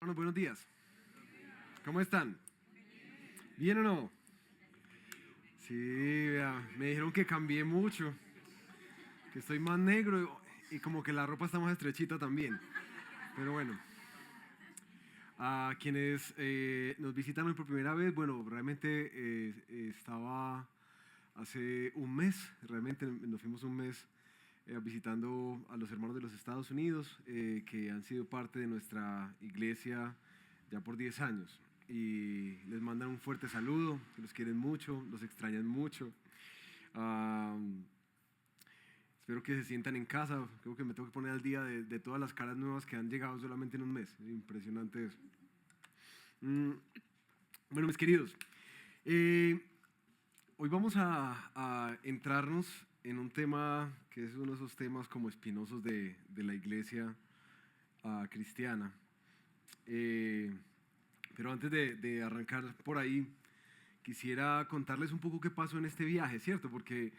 Bueno, buenos días. ¿Cómo están? ¿Bien o no? Sí, vea, me dijeron que cambié mucho, que estoy más negro y como que la ropa está más estrechita también. Pero bueno, a quienes nos visitan hoy por primera vez, bueno, realmente estaba hace un mes, realmente nos fuimos un mes visitando a los hermanos de los Estados Unidos que han sido parte de nuestra iglesia ya por 10 años. Y les mandan un fuerte saludo, que los quieren mucho, los extrañan mucho. Ah, espero que se sientan en casa. Creo que me tengo que poner al día de todas las caras nuevas que han llegado solamente en un mes. Es impresionante eso. Mm, bueno, mis queridos, eh, hoy vamos a entrarnos en un tema que es uno de esos temas como espinosos de la iglesia cristiana. Eh, pero antes de arrancar por ahí, quisiera contarles un poco qué pasó en este viaje, ¿cierto? Porque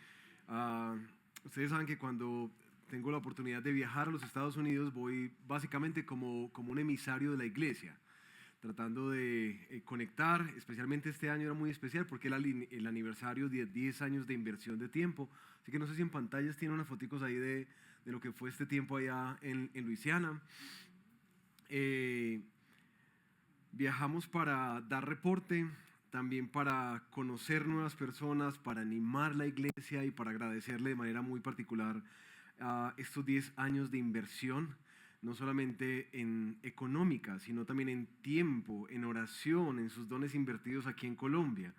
ustedes saben que cuando tengo la oportunidad de viajar a los Estados Unidos, voy básicamente como un emisario de la iglesia, tratando de conectar. Especialmente este año era muy especial porque era el aniversario de 10 años de inversión de tiempo. Así que no sé si en pantallas tienen unas fotos ahí de lo que fue este tiempo allá en Luisiana. Viajamos para dar reporte, también para conocer nuevas personas, para animar la iglesia y para agradecerle de manera muy particular estos 10 años de inversión, no solamente en económica, sino también en tiempo, en oración, en sus dones invertidos aquí en Colombia.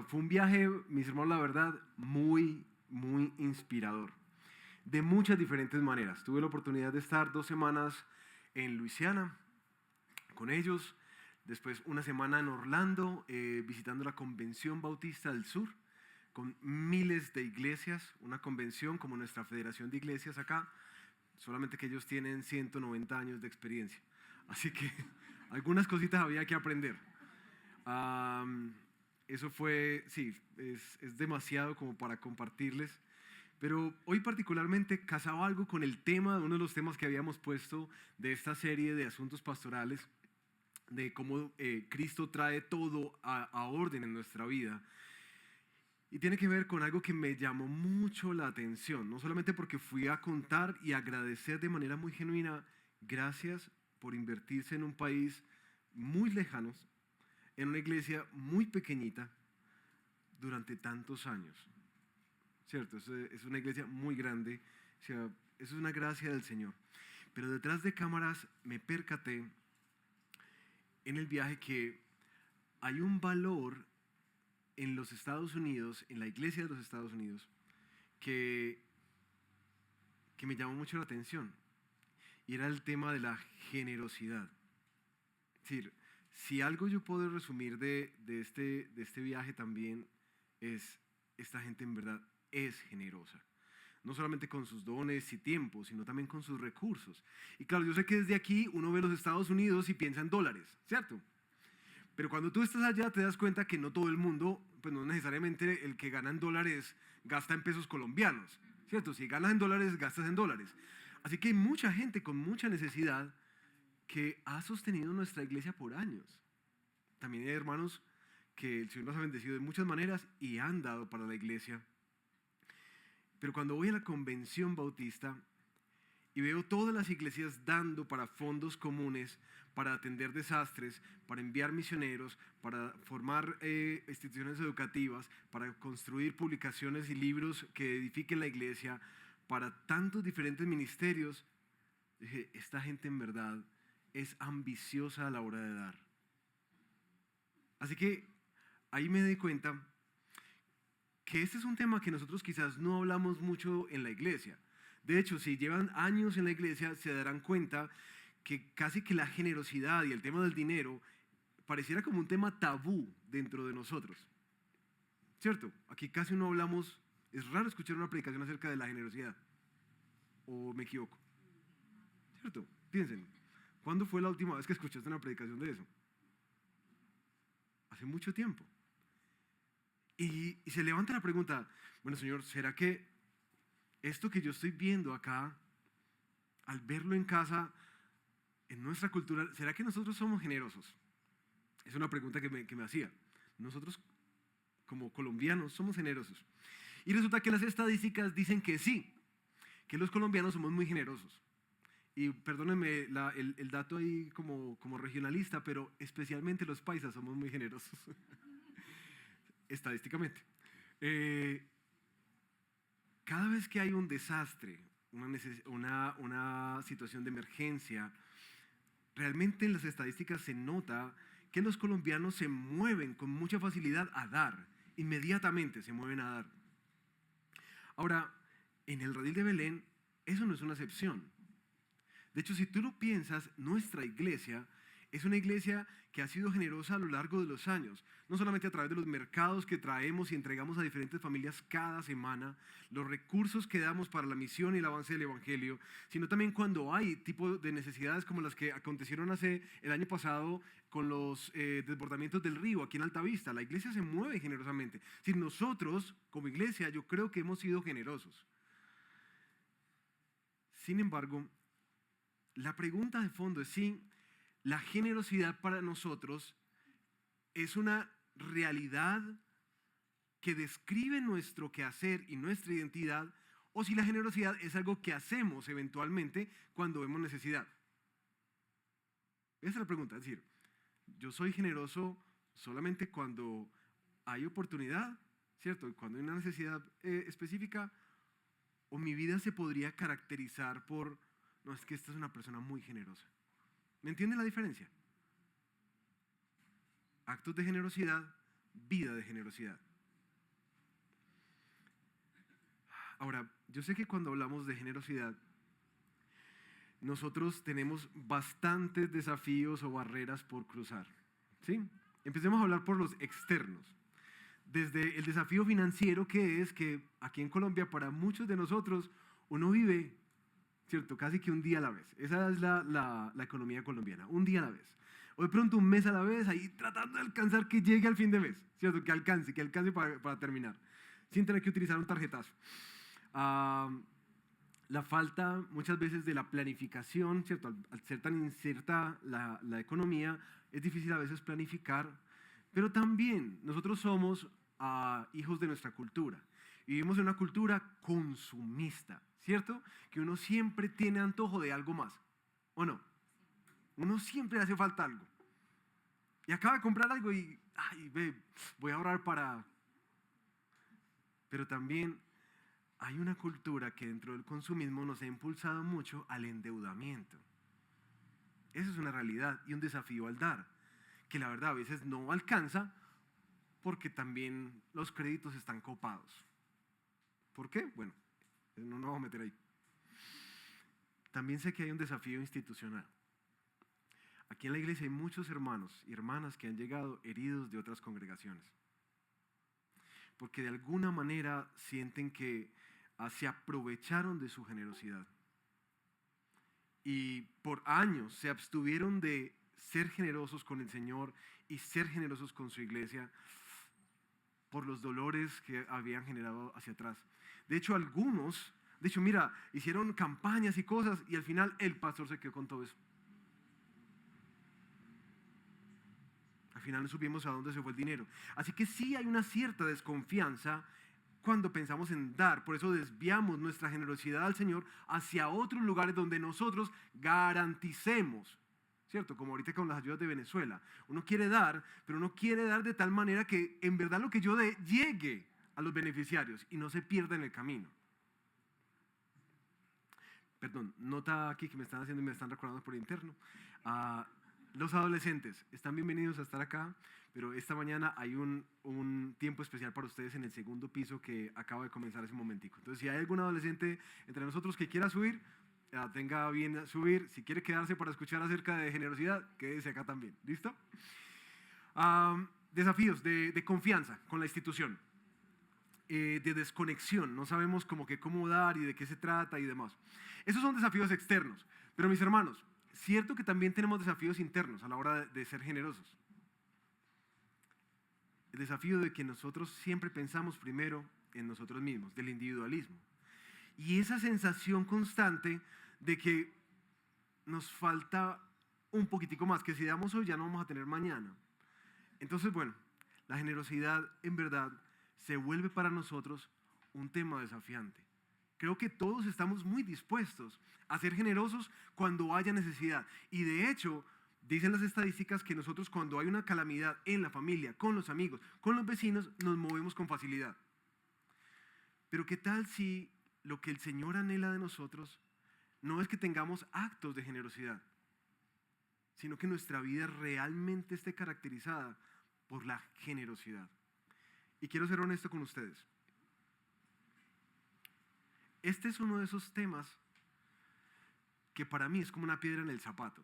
Fue un viaje, mis hermanos, la verdad, muy, muy inspirador, de muchas diferentes maneras. Tuve la oportunidad de estar 2 semanas en Luisiana con ellos, después una semana en Orlando, visitando la Convención Bautista del Sur, con miles de iglesias, una convención como nuestra Federación de Iglesias acá, solamente que ellos tienen 190 años de experiencia. Así que algunas cositas había que aprender. Eso fue, sí, es demasiado como para compartirles. Pero hoy particularmente casaba algo con el tema, uno de los temas que habíamos puesto de esta serie de asuntos pastorales, de cómo Cristo trae todo a orden en nuestra vida. Y tiene que ver con algo que me llamó mucho la atención, no solamente porque fui a contar y agradecer de manera muy genuina, gracias por invertirse en un país muy lejano, en una iglesia muy pequeñita, durante tantos años. ¿Cierto? Es una iglesia muy grande, o sea, eso es una gracia del Señor. Pero detrás de cámaras me percaté en el viaje que hay un valor en los Estados Unidos, en la iglesia de los Estados Unidos, que me llamó mucho la atención. Y era el tema de la generosidad. Es decir, si algo yo puedo resumir de este viaje también es, esta gente en verdad es generosa. No solamente con sus dones y tiempo, sino también con sus recursos. Y claro, yo sé que desde aquí uno ve los Estados Unidos y piensa en dólares, ¿cierto? Pero cuando tú estás allá te das cuenta que no todo el mundo, pues no necesariamente el que gana en dólares gasta en pesos colombianos, ¿cierto? Si ganas en dólares, gastas en dólares. Así que hay mucha gente con mucha necesidad que ha sostenido nuestra iglesia por años. También hay hermanos que el Señor los ha bendecido de muchas maneras y han dado para la iglesia. Pero cuando voy a la Convención Bautista y veo todas las iglesias dando para fondos comunes, para atender desastres, para enviar misioneros, para formar instituciones educativas, para construir publicaciones y libros que edifiquen la iglesia, para tantos diferentes ministerios, dije, esta gente en verdad es ambiciosa a la hora de dar. Así que ahí me di cuenta que este es un tema que nosotros quizás no hablamos mucho en la iglesia. De hecho, si llevan años en la iglesia, se darán cuenta que casi que la generosidad y el tema del dinero pareciera como un tema tabú dentro de nosotros. ¿Cierto? Aquí casi no hablamos, es raro escuchar una predicación acerca de la generosidad. ¿O me equivoco? ¿Cierto? Piensen, ¿cuándo fue la última vez que escuchaste una predicación de eso? Hace mucho tiempo. Y se levanta la pregunta, bueno, Señor, ¿será que esto que yo estoy viendo acá, al verlo en casa, en nuestra cultura, ¿será que nosotros somos generosos? Es una pregunta que me hacía. Nosotros, como colombianos, somos generosos. Y resulta que las estadísticas dicen que sí, que los colombianos somos muy generosos. Y perdónenme el dato ahí como regionalista, pero especialmente los paisas somos muy generosos, estadísticamente. Cada vez que hay un desastre, una situación de emergencia, realmente en las estadísticas se nota que los colombianos se mueven con mucha facilidad a dar, inmediatamente se mueven a dar. Ahora, en el Redil de Belén, eso no es una excepción. De hecho, si tú lo piensas, nuestra iglesia es una iglesia que ha sido generosa a lo largo de los años, no solamente a través de los mercados que traemos y entregamos a diferentes familias cada semana, los recursos que damos para la misión y el avance del evangelio, sino también cuando hay tipo de necesidades como las que acontecieron el año pasado con los desbordamientos del río aquí en Altavista. La iglesia se mueve generosamente. Si nosotros, como iglesia, yo creo que hemos sido generosos. Sin embargo, la pregunta de fondo es si la generosidad para nosotros es una realidad que describe nuestro quehacer y nuestra identidad, o si la generosidad es algo que hacemos eventualmente cuando vemos necesidad. Esa es la pregunta, es decir, yo soy generoso solamente cuando hay oportunidad, ¿cierto? Cuando hay una necesidad específica, o mi vida se podría caracterizar por, no, es que esta es una persona muy generosa. ¿Me entienden la diferencia? Actos de generosidad, vida de generosidad. Ahora, yo sé que cuando hablamos de generosidad, nosotros tenemos bastantes desafíos o barreras por cruzar, ¿sí? Empecemos a hablar por los externos. Desde el desafío financiero, que es que aquí en Colombia, para muchos de nosotros, uno vive, ¿cierto? Casi que un día a la vez. Esa es la economía colombiana, un día a la vez. O de pronto un mes a la vez, ahí tratando de alcanzar que llegue al fin de mes, ¿cierto? Que alcance para terminar, sin tener que utilizar un tarjetazo. La falta muchas veces de la planificación, ¿cierto? Al ser tan incierta la economía, es difícil a veces planificar, pero también nosotros somos hijos de nuestra cultura. Vivimos en una cultura consumista, ¿cierto? Que uno siempre tiene antojo de algo más, ¿o no? Uno siempre le hace falta algo. Y acaba de comprar algo y, ay, ve, voy a ahorrar para... Pero también hay una cultura que dentro del consumismo nos ha impulsado mucho al endeudamiento. Eso es una realidad y un desafío al dar, que la verdad a veces no alcanza porque también los créditos están copados. ¿Por qué? Bueno, no nos vamos a meter ahí. También sé que hay un desafío institucional. Aquí en la iglesia hay muchos hermanos y hermanas que han llegado heridos de otras congregaciones, porque de alguna manera sienten que se aprovecharon de su generosidad y por años se abstuvieron de ser generosos con el Señor y ser generosos con su iglesia por los dolores que habían generado hacia atrás. De hecho, mira, hicieron campañas y cosas y al final el pastor se quedó con todo eso. Al final no supimos a dónde se fue el dinero. Así que sí hay una cierta desconfianza cuando pensamos en dar. Por eso desviamos nuestra generosidad al Señor hacia otros lugares donde nosotros garanticemos, ¿cierto? Como ahorita con las ayudas de Venezuela. Uno quiere dar, pero uno quiere dar de tal manera que en verdad lo que yo dé llegue a los beneficiarios y no se pierda en el camino. Perdón, nota aquí que me están haciendo y me están recordando por interno. Los adolescentes están bienvenidos a estar acá, pero esta mañana hay un tiempo especial para ustedes en el segundo piso que acaba de comenzar ese momentico. Entonces, si hay algún adolescente entre nosotros que quiera subir, tenga bien subir. Si quiere quedarse para escuchar acerca de generosidad, quédese acá también. ¿Listo? Desafíos de confianza con la institución, de desconexión. No sabemos cómo dar y de qué se trata y demás. Esos son desafíos externos. Pero mis hermanos, cierto que también tenemos desafíos internos a la hora de ser generosos. El desafío de que nosotros siempre pensamos primero en nosotros mismos, del individualismo. Y esa sensación constante de que nos falta un poquitico más, que si damos hoy ya no vamos a tener mañana. Entonces, bueno, la generosidad en verdad se vuelve para nosotros un tema desafiante. Creo que todos estamos muy dispuestos a ser generosos cuando haya necesidad. Y de hecho, dicen las estadísticas que nosotros cuando hay una calamidad en la familia, con los amigos, con los vecinos, nos movemos con facilidad. Pero ¿qué tal si lo que el Señor anhela de nosotros no es que tengamos actos de generosidad, sino que nuestra vida realmente esté caracterizada por la generosidad? Y quiero ser honesto con ustedes. Este es uno de esos temas que para mí es como una piedra en el zapato.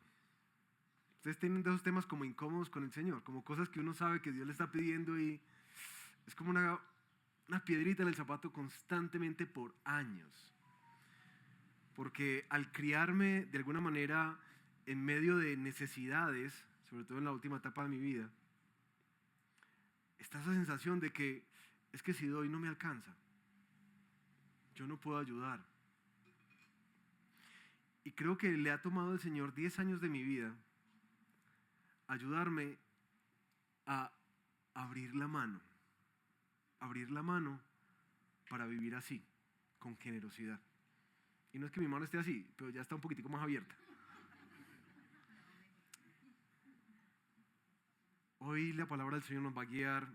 Ustedes tienen de esos temas como incómodos con el Señor, como cosas que uno sabe que Dios le está pidiendo y es como una piedrita en el zapato constantemente por años. Porque al criarme de alguna manera en medio de necesidades, sobre todo en la última etapa de mi vida, está esa sensación de que es que si doy no me alcanza. Yo no puedo ayudar. Y creo que le ha tomado al Señor 10 años de mi vida ayudarme a abrir la mano para vivir así, con generosidad. Y no es que mi mano esté así, pero ya está un poquitico más abierta. Hoy la palabra del Señor nos va a guiar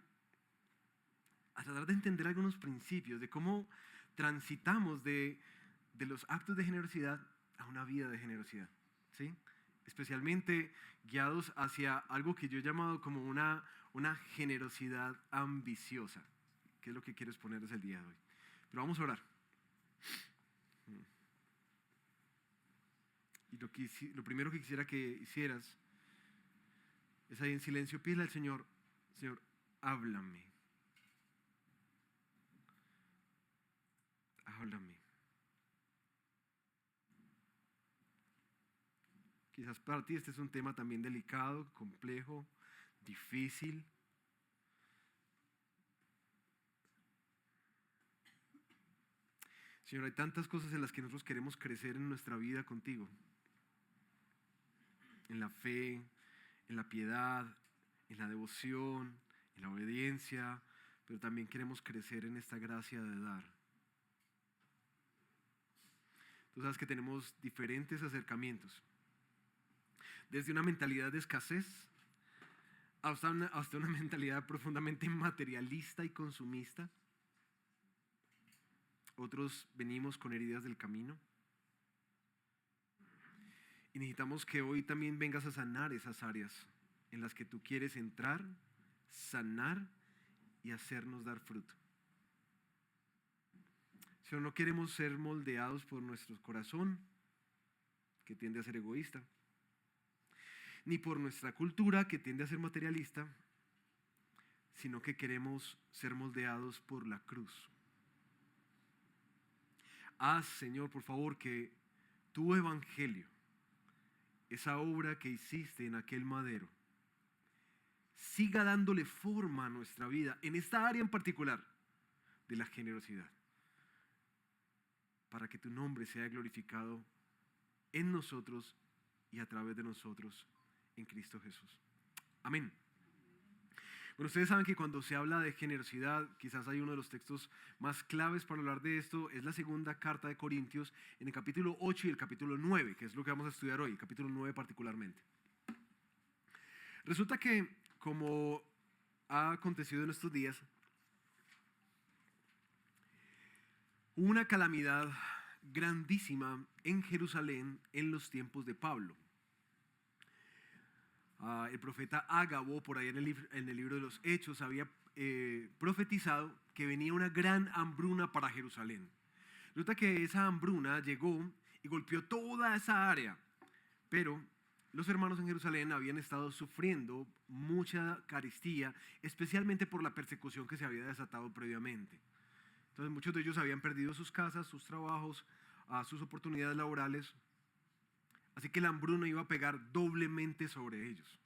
a tratar de entender algunos principios de cómo transitamos de los actos de generosidad a una vida de generosidad, ¿sí? Especialmente guiados hacia algo que yo he llamado como una generosidad ambiciosa, que es lo que quiero exponerles el día de hoy. Pero vamos a orar. Y lo primero que quisiera que hicieras es ahí en silencio, pídele al Señor, Señor, háblame. Háblame. Quizás para ti este es un tema también delicado, complejo, difícil. Señor, hay tantas cosas en las que nosotros queremos crecer en nuestra vida contigo. En la fe, en la piedad, en la devoción, en la obediencia, pero también queremos crecer en esta gracia de dar. Tú sabes que tenemos diferentes acercamientos. Desde una mentalidad de escasez hasta una mentalidad profundamente materialista y consumista. Otros venimos con heridas del camino. Y necesitamos que hoy también vengas a sanar esas áreas en las que tú quieres entrar, sanar y hacernos dar fruto. Si no queremos ser moldeados por nuestro corazón, que tiende a ser egoísta, ni por nuestra cultura, que tiende a ser materialista, sino que queremos ser moldeados por la cruz. Haz, Señor, por favor, que tu evangelio, esa obra que hiciste en aquel madero, siga dándole forma a nuestra vida, en esta área en particular de la generosidad, para que tu nombre sea glorificado en nosotros y a través de nosotros en Cristo Jesús. Amén. Bueno, ustedes saben que cuando se habla de generosidad, quizás hay uno de los textos más claves para hablar de esto, es la segunda carta de Corintios, en el capítulo 8 y el capítulo 9, que es lo que vamos a estudiar hoy, el capítulo 9 particularmente. Resulta que, como ha acontecido en estos días, hubo una calamidad grandísima en Jerusalén en los tiempos de Pablo. El profeta Ágabo, por ahí en el libro de los Hechos, había profetizado que venía una gran hambruna para Jerusalén. Resulta que esa hambruna llegó y golpeó toda esa área, pero los hermanos en Jerusalén habían estado sufriendo mucha carestía, especialmente por la persecución que se había desatado previamente. Entonces muchos de ellos habían perdido sus casas, sus trabajos, sus oportunidades laborales. Así que la hambruna iba a pegar doblemente sobre ellos.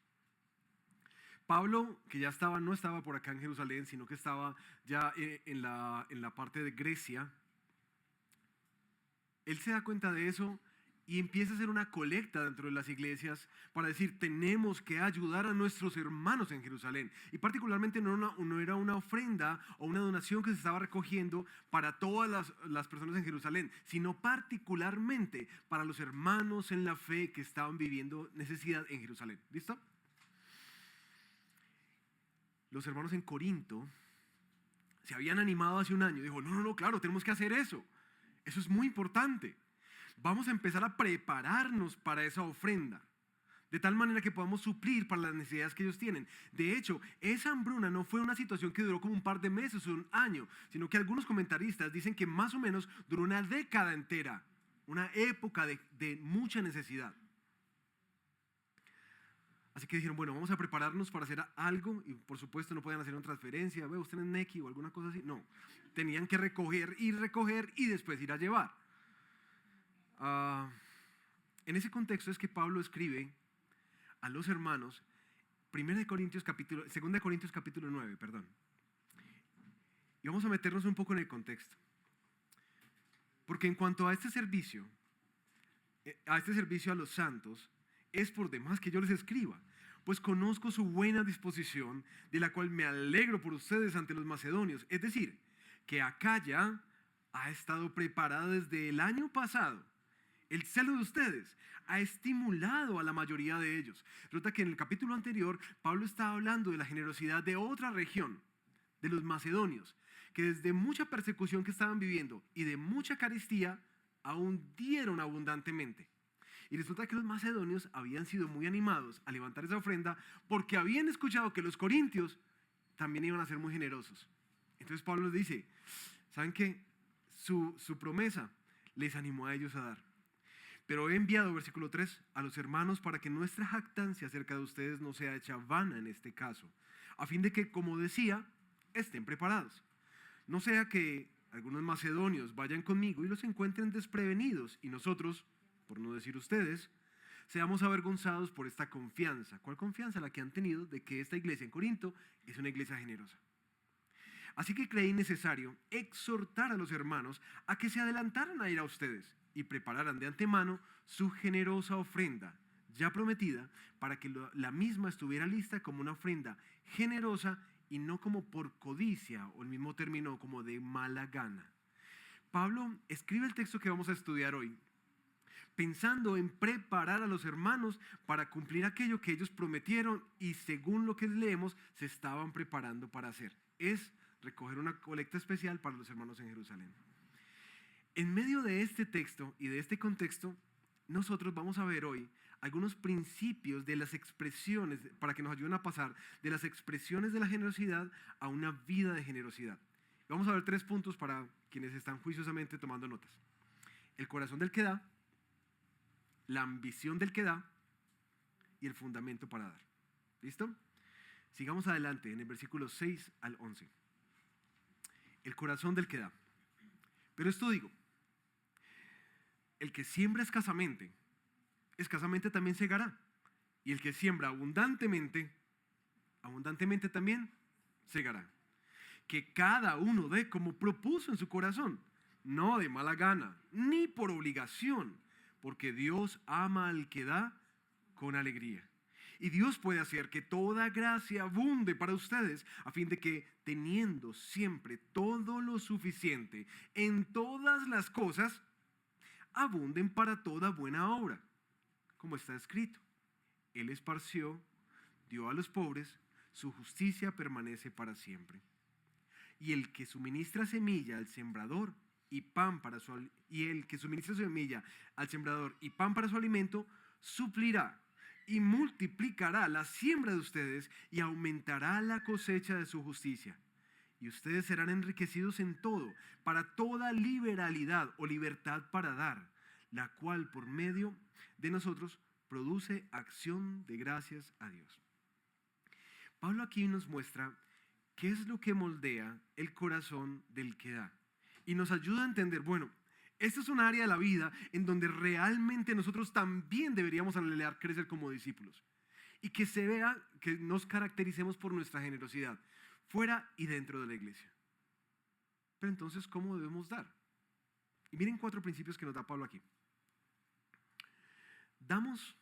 Pablo, que ya no estaba por acá en Jerusalén, sino que estaba ya en la parte de Grecia, él se da cuenta de eso y empieza a hacer una colecta dentro de las iglesias para decir, tenemos que ayudar a nuestros hermanos en Jerusalén. Y particularmente no era una ofrenda o una donación que se estaba recogiendo para todas las personas en Jerusalén, sino particularmente para los hermanos en la fe que estaban viviendo necesidad en Jerusalén. ¿Listo? Los hermanos en Corinto se habían animado hace un año. Dijo, no, claro, tenemos que hacer eso. Eso es muy importante. Vamos a empezar a prepararnos para esa ofrenda, de tal manera que podamos suplir para las necesidades que ellos tienen. De hecho, esa hambruna no fue una situación que duró como un par de meses o un año, sino que algunos comentaristas dicen que más o menos duró una década entera, una época de mucha necesidad. Así que dijeron, bueno, vamos a prepararnos para hacer algo, y por supuesto no podían hacer una transferencia, ¿ve usted en Nequi o alguna cosa así? No, tenían que recoger y después ir a llevar. En ese contexto es que Pablo escribe a los hermanos 2 Corintios capítulo 9, perdón. Y vamos a meternos un poco en el contexto. Porque en cuanto a este servicio a los santos, es por demás que yo les escriba, pues conozco su buena disposición, de la cual me alegro por ustedes ante los macedonios. Es decir, que Acaya ha estado preparada desde el año pasado. El celo de ustedes ha estimulado a la mayoría de ellos. Resulta que en el capítulo anterior, Pablo estaba hablando de la generosidad de otra región, de los macedonios, que desde mucha persecución que estaban viviendo y de mucha carestía, aún dieron abundantemente. Y resulta que los macedonios habían sido muy animados a levantar esa ofrenda porque habían escuchado que los corintios también iban a ser muy generosos. Entonces Pablo les dice, ¿saben qué? Su promesa les animó a ellos a dar. Pero he enviado, versículo 3, a los hermanos para que nuestra jactancia acerca de ustedes no sea hecha vana en este caso, a fin de que, como decía, estén preparados. No sea que algunos macedonios vayan conmigo y los encuentren desprevenidos y nosotros, por no decir ustedes, seamos avergonzados por esta confianza. ¿Cuál confianza? La que han tenido de que esta iglesia en Corinto es una iglesia generosa. Así que creí necesario exhortar a los hermanos a que se adelantaran a ir a ustedes y prepararan de antemano su generosa ofrenda, ya prometida, para que la misma estuviera lista como una ofrenda generosa y no como por codicia, o el mismo término como de mala gana. Pablo escribe el texto que vamos a estudiar hoy, pensando en preparar a los hermanos para cumplir aquello que ellos prometieron y según lo que leemos, se estaban preparando para hacer. Es recoger una colecta especial para los hermanos en Jerusalén. En medio de este texto y de este contexto, nosotros vamos a ver hoy algunos principios de las expresiones, para que nos ayuden a pasar de las expresiones de la generosidad a una vida de generosidad. Vamos a ver 3 puntos para quienes están juiciosamente tomando notas. El corazón del que da, la ambición del que da y el fundamento para dar. ¿Listo? Sigamos adelante en el versículo 6 al 11. El corazón del que da. Pero esto digo, el que siembra escasamente también segará. Y el que siembra abundantemente también segará. Que cada uno dé como propuso en su corazón, no de mala gana, ni por obligación, porque Dios ama al que da con alegría. Y Dios puede hacer que toda gracia abunde para ustedes, a fin de que, teniendo siempre todo lo suficiente en todas las cosas, abunden para toda buena obra. Como está escrito, Él esparció, dio a los pobres, su justicia permanece para siempre. Y el que suministra semilla al sembrador y pan para su alimento, suplirá y multiplicará la siembra de ustedes y aumentará la cosecha de su justicia. Y ustedes serán enriquecidos en todo, para toda liberalidad o libertad para dar, la cual por medio de nosotros produce acción de gracias a Dios. Pablo aquí nos muestra qué es lo que moldea el corazón del que da. Y nos ayuda a entender, bueno, esta es un área de la vida en donde realmente nosotros también deberíamos anhelar crecer como discípulos. Y que se vea que nos caractericemos por nuestra generosidad, fuera y dentro de la iglesia. Pero entonces, ¿cómo debemos dar? Y miren 4 principios que nos da Pablo aquí. damos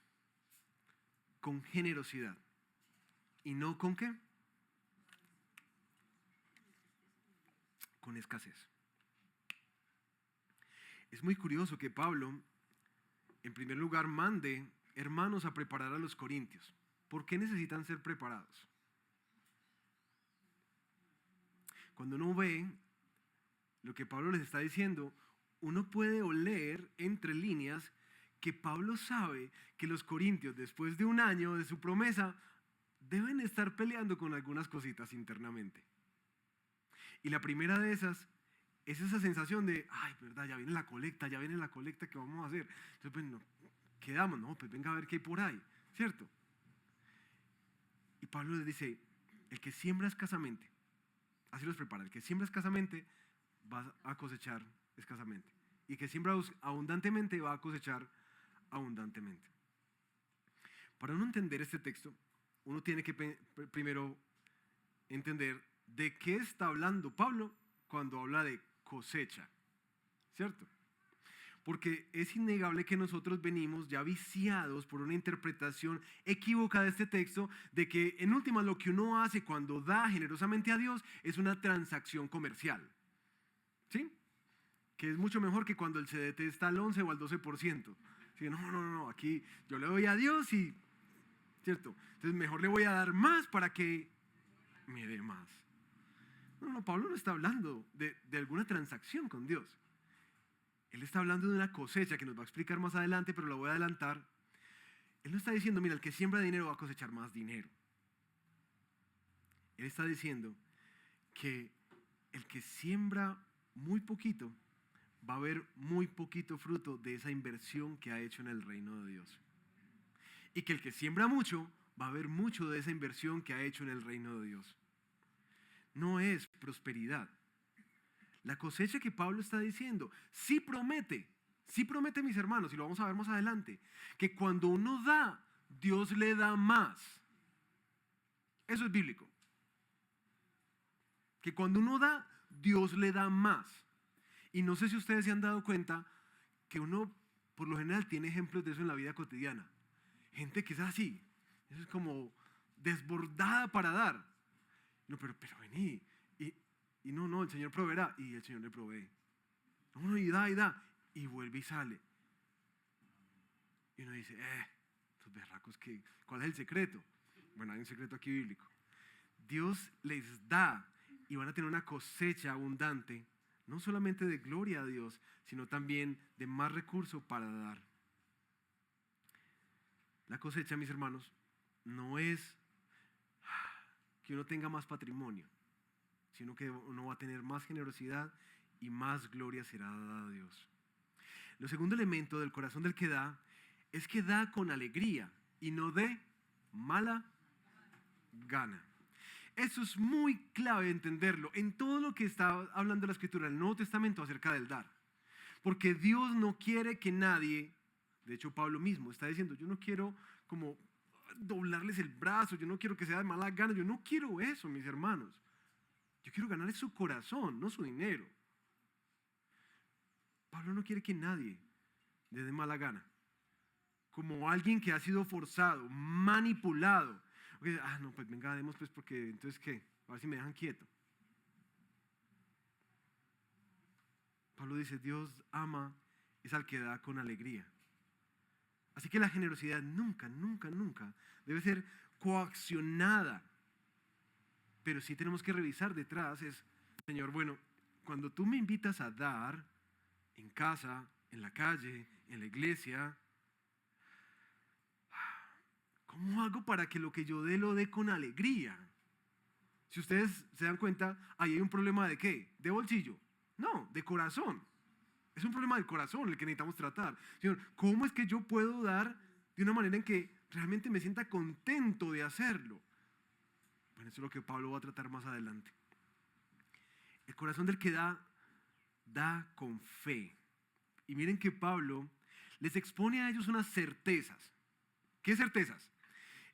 con generosidad. ¿Y no con qué? Con escasez. Es muy curioso que Pablo, en primer lugar, mande hermanos a preparar a los corintios. ¿Por qué necesitan ser preparados? Cuando uno ve lo que Pablo les está diciendo, uno puede oler entre líneas que Pablo sabe que los corintios, después de un año de su promesa, deben estar peleando con algunas cositas internamente. Y la primera de esas es esa sensación de, ay, verdad, ya viene la colecta, ¿qué vamos a hacer? Entonces, pues, no, quedamos, no, pues venga a ver qué hay por ahí, ¿cierto? Y Pablo les dice, el que siembra escasamente, así los prepara, el que siembra escasamente va a cosechar escasamente. Y el que siembra abundantemente va a cosechar abundantemente. Para uno entender este texto, uno tiene que primero entender de qué está hablando Pablo cuando habla de cosecha, ¿cierto? Porque es innegable que nosotros venimos ya viciados por una interpretación equívoca de este texto, de que en última lo que uno hace cuando da generosamente a Dios es una transacción comercial, ¿sí? Que es mucho mejor que cuando el CDT está al 11 o al 12%. ¿Sí? No, aquí yo le doy a Dios y, ¿cierto? Entonces mejor le voy a dar más para que me dé más. No, Pablo no está hablando de alguna transacción con Dios. Él está hablando de una cosecha que nos va a explicar más adelante, pero la voy a adelantar. Él no está diciendo, mira, el que siembra dinero va a cosechar más dinero. Él está diciendo que el que siembra muy poquito va a ver muy poquito fruto de esa inversión que ha hecho en el reino de Dios. Y que el que siembra mucho va a ver mucho de esa inversión que ha hecho en el reino de Dios. No es prosperidad. La cosecha que Pablo está diciendo sí promete, mis hermanos, y lo vamos a ver más adelante, que cuando uno da, Dios le da más. Eso es bíblico. Que cuando uno da, Dios le da más. Y no sé si ustedes se han dado cuenta que uno, por lo general, tiene ejemplos de eso en la vida cotidiana. Gente que es así, eso es como desbordada para dar. No, pero vení. Y no, el Señor proveerá. Y el Señor le provee. No, y da. Y vuelve y sale. Y uno dice, estos berracos, ¿cuál es el secreto? Bueno, hay un secreto aquí bíblico. Dios les da y van a tener una cosecha abundante, no solamente de gloria a Dios, sino también de más recursos para dar. La cosecha, mis hermanos, no es que uno tenga más patrimonio, sino que uno va a tener más generosidad y más gloria será dada a Dios. El segundo elemento del corazón del que da es que da con alegría y no de mala gana. Eso es muy clave entenderlo en todo lo que está hablando la Escritura, el Nuevo Testamento acerca del dar. Porque Dios no quiere que nadie, de hecho Pablo mismo está diciendo, yo no quiero como doblarles el brazo, yo no quiero que sea de mala gana, yo no quiero eso, mis hermanos. Yo quiero ganar su corazón, no su dinero. Pablo no quiere que nadie le dé mala gana. Como alguien que ha sido forzado, manipulado. Okay, no, pues venga, demos pues porque entonces ¿qué? A ver si me dejan quieto. Pablo dice, Dios ama es al que da con alegría. Así que la generosidad nunca debe ser coaccionada. Pero sí tenemos que revisar detrás, Señor, bueno, cuando tú me invitas a dar en casa, en la calle, en la iglesia, ¿cómo hago para que lo que yo dé lo dé con alegría? Si ustedes se dan cuenta, ahí hay un problema de ¿qué? ¿De bolsillo? No, de corazón. Es un problema del corazón el que necesitamos tratar. Señor, ¿cómo es que yo puedo dar de una manera en que realmente me sienta contento de hacerlo? Bueno, eso es lo que Pablo va a tratar más adelante. El corazón del que da con fe. Y miren que Pablo les expone a ellos unas certezas. ¿Qué certezas?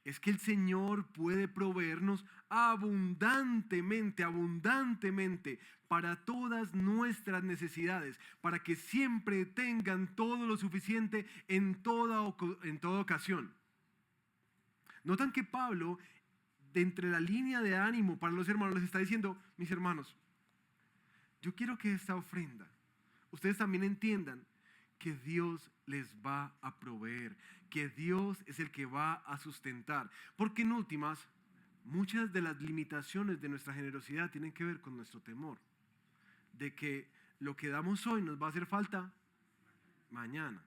es que el Señor puede proveernos abundantemente, abundantemente para todas nuestras necesidades, para que siempre tengan todo lo suficiente en toda ocasión. Notan que Pablo, de entre la línea de ánimo para los hermanos, les está diciendo: mis hermanos, yo quiero que esta ofrenda, ustedes también entiendan que Dios les va a proveer, que Dios es el que va a sustentar. Porque en últimas, muchas de las limitaciones de nuestra generosidad tienen que ver con nuestro temor, de que lo que damos hoy nos va a hacer falta mañana.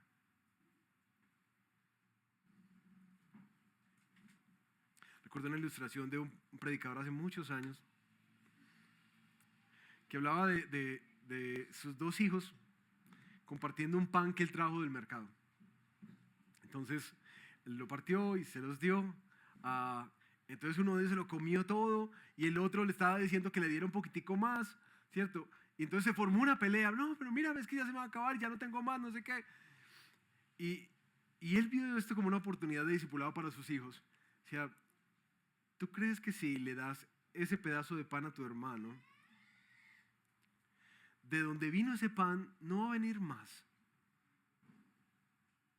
Recuerdo una ilustración de un predicador hace muchos años que hablaba de sus dos hijos compartiendo un pan que él trajo del mercado. Entonces lo partió y se los dio. Entonces uno de ellos se lo comió todo y el otro le estaba diciendo que le diera un poquitico más, ¿cierto? Y entonces se formó una pelea. No, pero mira, ves que ya se me va a acabar, ya no tengo más, no sé qué. Y él vio esto como una oportunidad de discipulado para sus hijos. O sea, ¿tú crees que si le das ese pedazo de pan a tu hermano, de donde vino ese pan no va a venir más?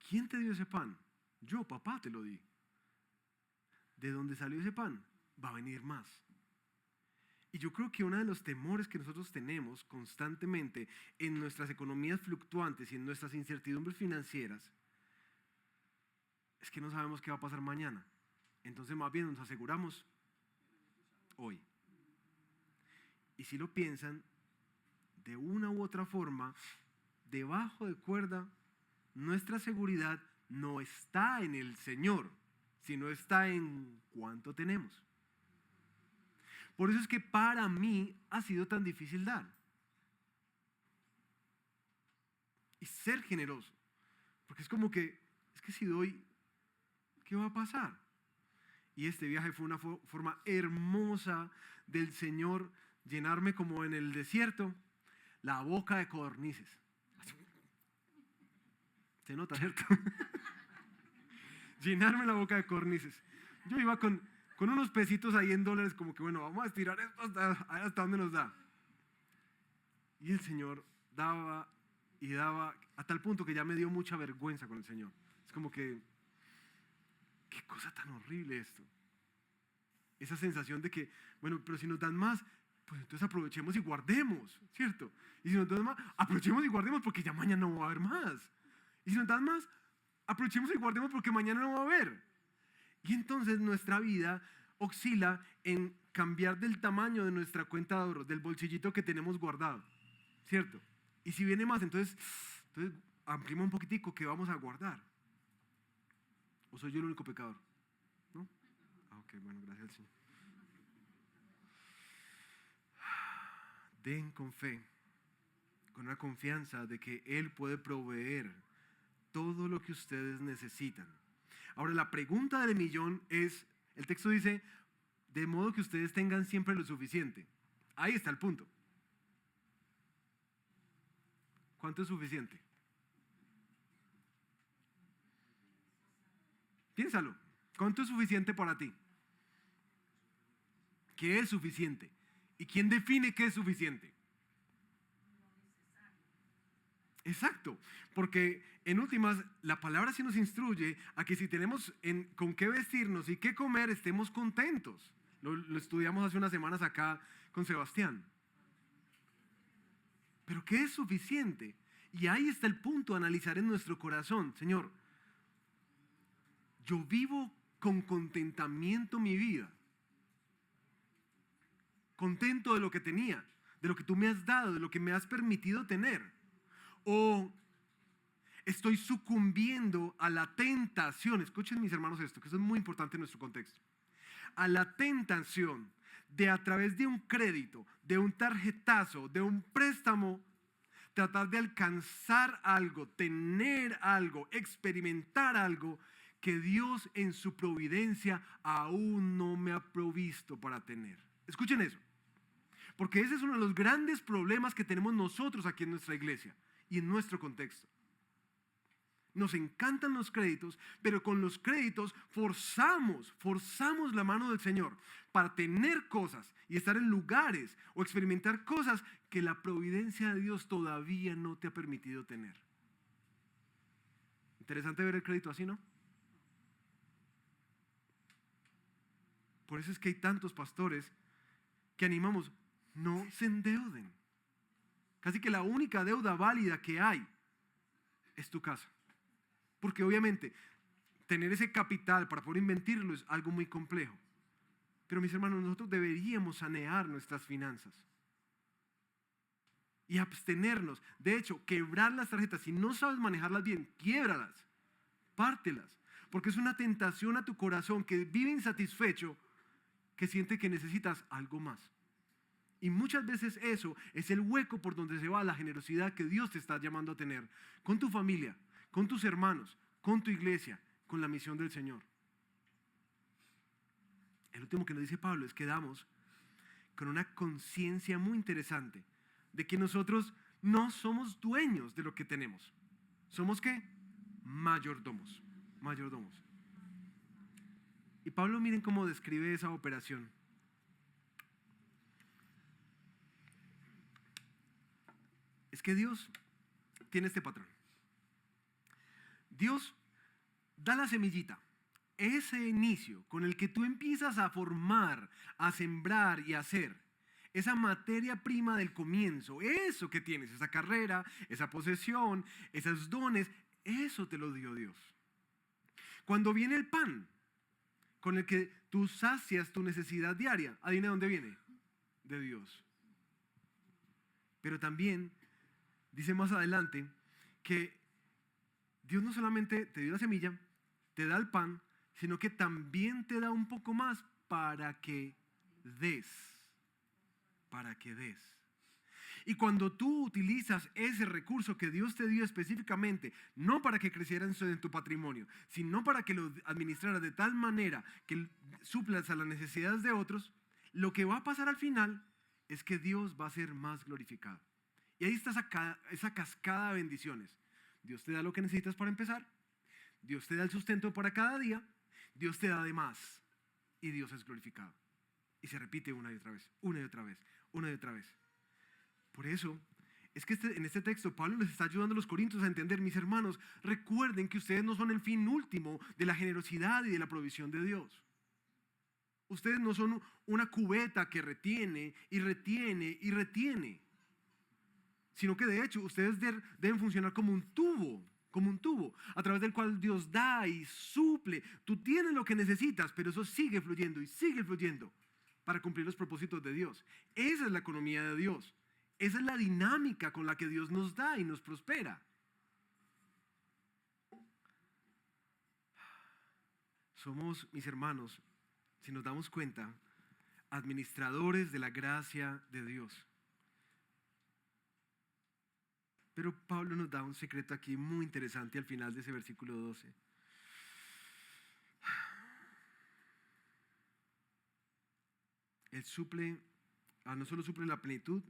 ¿Quién te dio ese pan? Yo, papá, te lo di. ¿De dónde salió ese pan? Va a venir más. Y yo creo que uno de los temores que nosotros tenemos constantemente en nuestras economías fluctuantes y en nuestras incertidumbres financieras es que no sabemos qué va a pasar mañana. Entonces más bien nos aseguramos hoy. Y si lo piensan, de una u otra forma, debajo de cuerda, nuestra seguridad no está en el Señor, sino está en cuánto tenemos. Por eso es que para mí ha sido tan difícil dar y ser generoso, porque es como que, es que si doy, ¿qué va a pasar? Y este viaje fue una forma hermosa del Señor llenarme como en el desierto la boca de codornices. Se nota, ¿cierto? Llenarme la boca de codornices. Yo iba con unos pesitos ahí en dólares, como que bueno, vamos a estirar esto hasta donde nos da. Y el Señor daba y daba, a tal punto que ya me dio mucha vergüenza con el Señor. Es como que, qué cosa tan horrible esto. Esa sensación de que, bueno, pero si nos dan más, pues entonces aprovechemos y guardemos, ¿cierto? Y si nos dan más, aprovechemos y guardemos porque ya mañana no va a haber más. Y si nos dan más, aprovechemos y guardemos porque mañana no va a haber. Y entonces nuestra vida oscila en cambiar del tamaño de nuestra cuenta de ahorros, del bolsillito que tenemos guardado, ¿cierto? Y si viene más, entonces ampliamos un poquitico que vamos a guardar. ¿O soy yo el único pecador? ¿No? Ok, bueno, gracias al Señor. Den con fe, con una confianza de que Él puede proveer todo lo que ustedes necesitan. Ahora, la pregunta del millón es, el texto dice, de modo que ustedes tengan siempre lo suficiente. Ahí está el punto. ¿Cuánto es suficiente? Piénsalo. ¿Cuánto es suficiente para ti? ¿Qué es suficiente? ¿Y quién define qué es suficiente? Exacto, porque en últimas la palabra sí nos instruye a que si tenemos con qué vestirnos y qué comer, estemos contentos. Lo estudiamos hace unas semanas acá con Sebastián. Pero ¿qué es suficiente? Y ahí está el punto a analizar en nuestro corazón. Señor, yo vivo con contentamiento mi vida. Contento de lo que tenía, de lo que tú me has dado, de lo que me has permitido tener. O estoy sucumbiendo a la tentación, escuchen mis hermanos esto, que eso es muy importante en nuestro contexto, a la tentación de a través de un crédito, de un tarjetazo, de un préstamo, tratar de alcanzar algo, tener algo, experimentar algo que Dios en su providencia aún no me ha provisto para tener. Escuchen eso, porque ese es uno de los grandes problemas que tenemos nosotros aquí en nuestra iglesia y en nuestro contexto. nos encantan los créditos, pero con los créditos forzamos la mano del Señor para tener cosas y estar en lugares o experimentar cosas que la providencia de Dios todavía no te ha permitido tener. Interesante ver el crédito así, ¿no? Por eso es que hay tantos pastores que animamos, no se endeuden. Casi que la única deuda válida que hay es tu casa. Porque obviamente tener ese capital para poder invertirlo es algo muy complejo. Pero mis hermanos, nosotros deberíamos sanear nuestras finanzas y abstenernos. De hecho, quebrar las tarjetas. Si no sabes manejarlas bien, quiébralas, pártelas. Porque es una tentación a tu corazón que vive insatisfecho, que siente que necesitas algo más. Y muchas veces eso es el hueco por donde se va la generosidad que Dios te está llamando a tener con tu familia, con tus hermanos, con tu iglesia, con la misión del Señor. El último que nos dice Pablo es que damos con una conciencia muy interesante de que nosotros no somos dueños de lo que tenemos. ¿Somos qué? Mayordomos. Mayordomos. Y Pablo, miren cómo describe esa operación. Es que Dios tiene este patrón. Dios da la semillita, ese inicio con el que tú empiezas a formar, a sembrar y a hacer, esa materia prima del comienzo, eso que tienes, esa carrera, esa posesión, esos dones, eso te lo dio Dios. Cuando viene el pan, con el que tú sacias tu necesidad diaria, ¿adivina de dónde viene? De Dios. Pero también dice más adelante que Dios no solamente te dio la semilla, te da el pan, sino que también te da un poco más para que des. Para que des. Y cuando tú utilizas ese recurso que Dios te dio específicamente, no para que crecieras en tu patrimonio, sino para que lo administraras de tal manera que suplas a las necesidades de otros, lo que va a pasar al final es que Dios va a ser más glorificado. Y ahí está esa cascada de bendiciones. Dios te da lo que necesitas para empezar, Dios te da el sustento para cada día, Dios te da de más y Dios es glorificado. Y se repite una y otra vez, una y otra vez, una y otra vez. Por eso es que en este texto Pablo les está ayudando a los corintios a entender, mis hermanos, recuerden que ustedes no son el fin último de la generosidad y de la provisión de Dios. Ustedes no son una cubeta que retiene y retiene y retiene, sino que de hecho ustedes deben funcionar como un tubo, a través del cual Dios da y suple. Tú tienes lo que necesitas, pero eso sigue fluyendo y sigue fluyendo para cumplir los propósitos de Dios. Esa es la economía de Dios. Esa es la dinámica con la que Dios nos da y nos prospera. Somos, mis hermanos, si nos damos cuenta, administradores de la gracia de Dios. Pero Pablo nos da un secreto aquí muy interesante al final de ese versículo 12. Él suple, no solo suple la plenitud,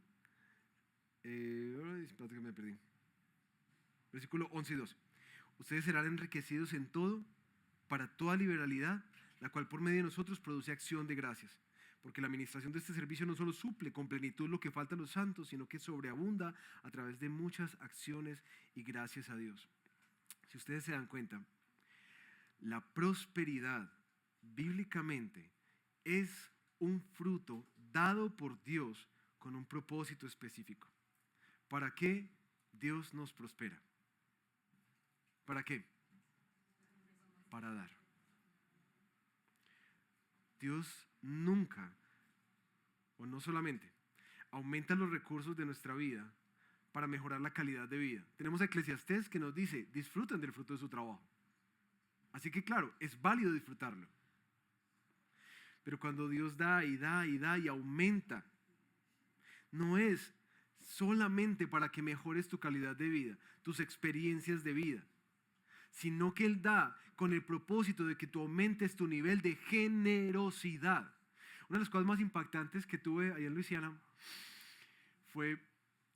espérate que me perdí. Versículo 11 y 12. Ustedes serán enriquecidos en todo, para toda liberalidad, la cual por medio de nosotros produce acción de gracias. Porque la administración de este servicio no solo suple con plenitud lo que falta a los santos, sino que sobreabunda a través de muchas acciones y gracias a Dios. Si ustedes se dan cuenta, la prosperidad bíblicamente es un fruto dado por Dios con un propósito específico. ¿Para qué Dios nos prospera? ¿Para qué? Para dar. Dios nunca, o no solamente, aumenta los recursos de nuestra vida para mejorar la calidad de vida. Tenemos a Eclesiastés que nos dice, disfruten del fruto de su trabajo. Así que claro, es válido disfrutarlo. Pero cuando Dios da y da y da y aumenta, no es solamente para que mejores tu calidad de vida, tus experiencias de vida, sino que Él da con el propósito de que tú aumentes tu nivel de generosidad. Una de las cosas más impactantes que tuve allá en Luisiana fue,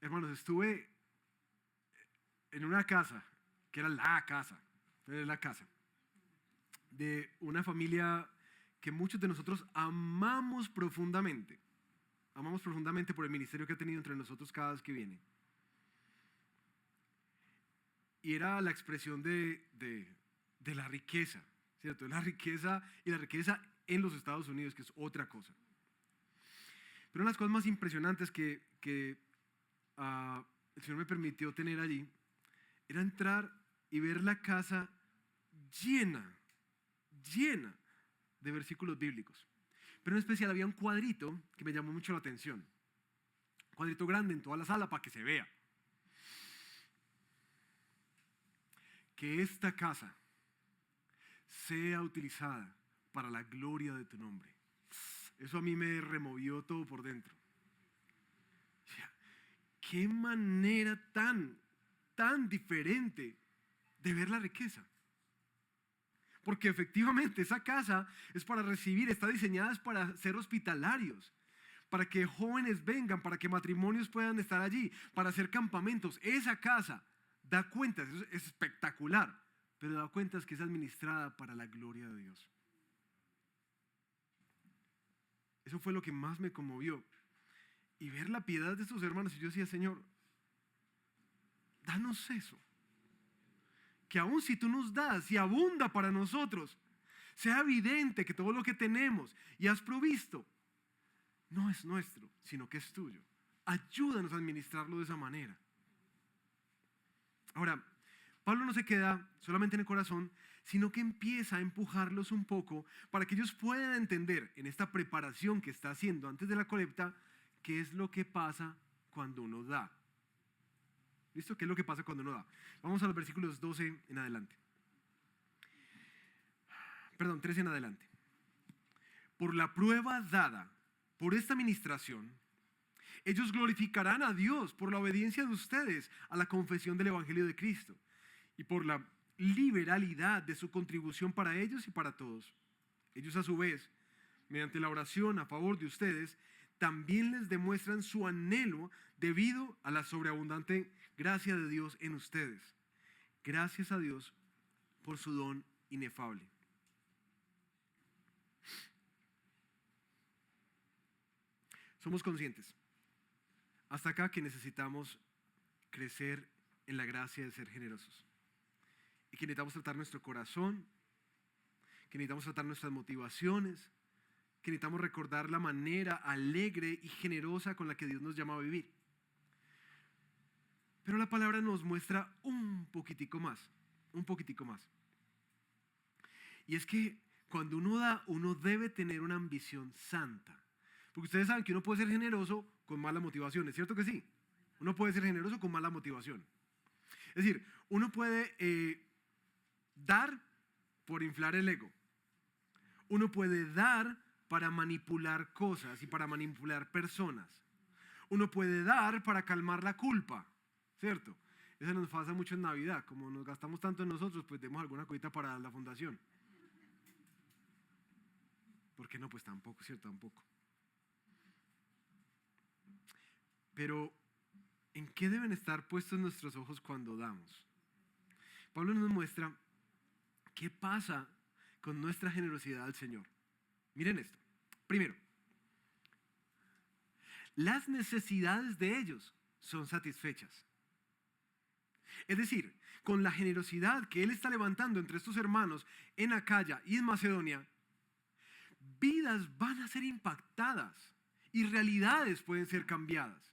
hermanos, estuve en una casa que era la casa de una familia que muchos de nosotros amamos profundamente por el ministerio que ha tenido entre nosotros cada vez que viene. Y era la expresión de la riqueza, ¿cierto? La riqueza en los Estados Unidos, que es otra cosa. Pero una de las cosas más impresionantes que el Señor me permitió tener allí era entrar y ver la casa llena de versículos bíblicos. Pero en especial había un cuadrito que me llamó mucho la atención. Un cuadrito grande en toda la sala para que se vea. Que esta casa sea utilizada para la gloria de tu nombre. Eso a mí me removió todo por dentro. O sea, qué manera tan diferente de ver la riqueza. Porque efectivamente esa casa es para recibir, está diseñada para ser hospitalarios, para que jóvenes vengan, para que matrimonios puedan estar allí, para hacer campamentos. Esa casa da cuentas, es espectacular, pero da cuentas que es administrada para la gloria de Dios. Eso fue lo que más me conmovió. Y ver la piedad de estos hermanos, y yo decía, Señor, danos eso. Que aun si tú nos das y abunda para nosotros, sea evidente que todo lo que tenemos y has provisto no es nuestro, sino que es tuyo. Ayúdanos a administrarlo de esa manera. Ahora, Pablo no se queda solamente en el corazón, sino que empieza a empujarlos un poco para que ellos puedan entender en esta preparación que está haciendo antes de la colecta, qué es lo que pasa cuando uno da. ¿Listo? ¿Qué es lo que pasa cuando uno da? Vamos a los versículos 12 en adelante. Perdón, 13 en adelante. Por la prueba dada por esta administración, ellos glorificarán a Dios por la obediencia de ustedes a la confesión del Evangelio de Cristo y por la liberalidad de su contribución para ellos y para todos. Ellos a su vez, mediante la oración a favor de ustedes, también les demuestran su anhelo debido a la sobreabundante gracia de Dios en ustedes. Gracias a Dios por su don inefable. Somos conscientes hasta acá que necesitamos crecer en la gracia de ser generosos. Y que necesitamos tratar nuestro corazón, que necesitamos tratar nuestras motivaciones, que necesitamos recordar la manera alegre y generosa con la que Dios nos llama a vivir. Pero la palabra nos muestra un poquitico más. Y es que cuando uno da, uno debe tener una ambición santa. Porque ustedes saben que uno puede ser generoso con malas motivaciones, ¿cierto que sí? Uno puede ser generoso con mala motivación. Es decir, uno puede dar por inflar el ego. Uno puede dar para manipular cosas y para manipular personas. Uno puede dar para calmar la culpa, ¿cierto? Eso nos pasa mucho en Navidad. Como nos gastamos tanto en nosotros, pues demos alguna cosita para la fundación. ¿Por qué no? Pues tampoco, ¿cierto? Tampoco. Pero, ¿en qué deben estar puestos nuestros ojos cuando damos? Pablo nos muestra qué pasa con nuestra generosidad al Señor. Miren esto. Primero, las necesidades de ellos son satisfechas. Es decir, con la generosidad que Él está levantando entre estos hermanos en Acaya y en Macedonia, vidas van a ser impactadas y realidades pueden ser cambiadas.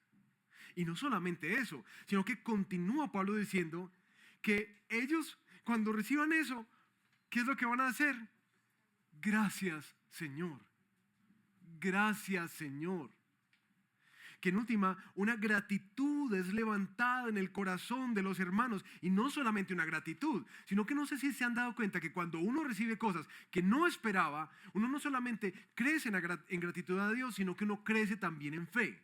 Y no solamente eso, sino que continúa Pablo diciendo que ellos, cuando reciban eso, ¿qué es lo que van a hacer? Gracias, Señor. Gracias, Señor. Que en última, una gratitud es levantada en el corazón de los hermanos. Y no solamente una gratitud, sino que no sé si se han dado cuenta que cuando uno recibe cosas que no esperaba, uno no solamente crece en gratitud a Dios, sino que uno crece también en fe.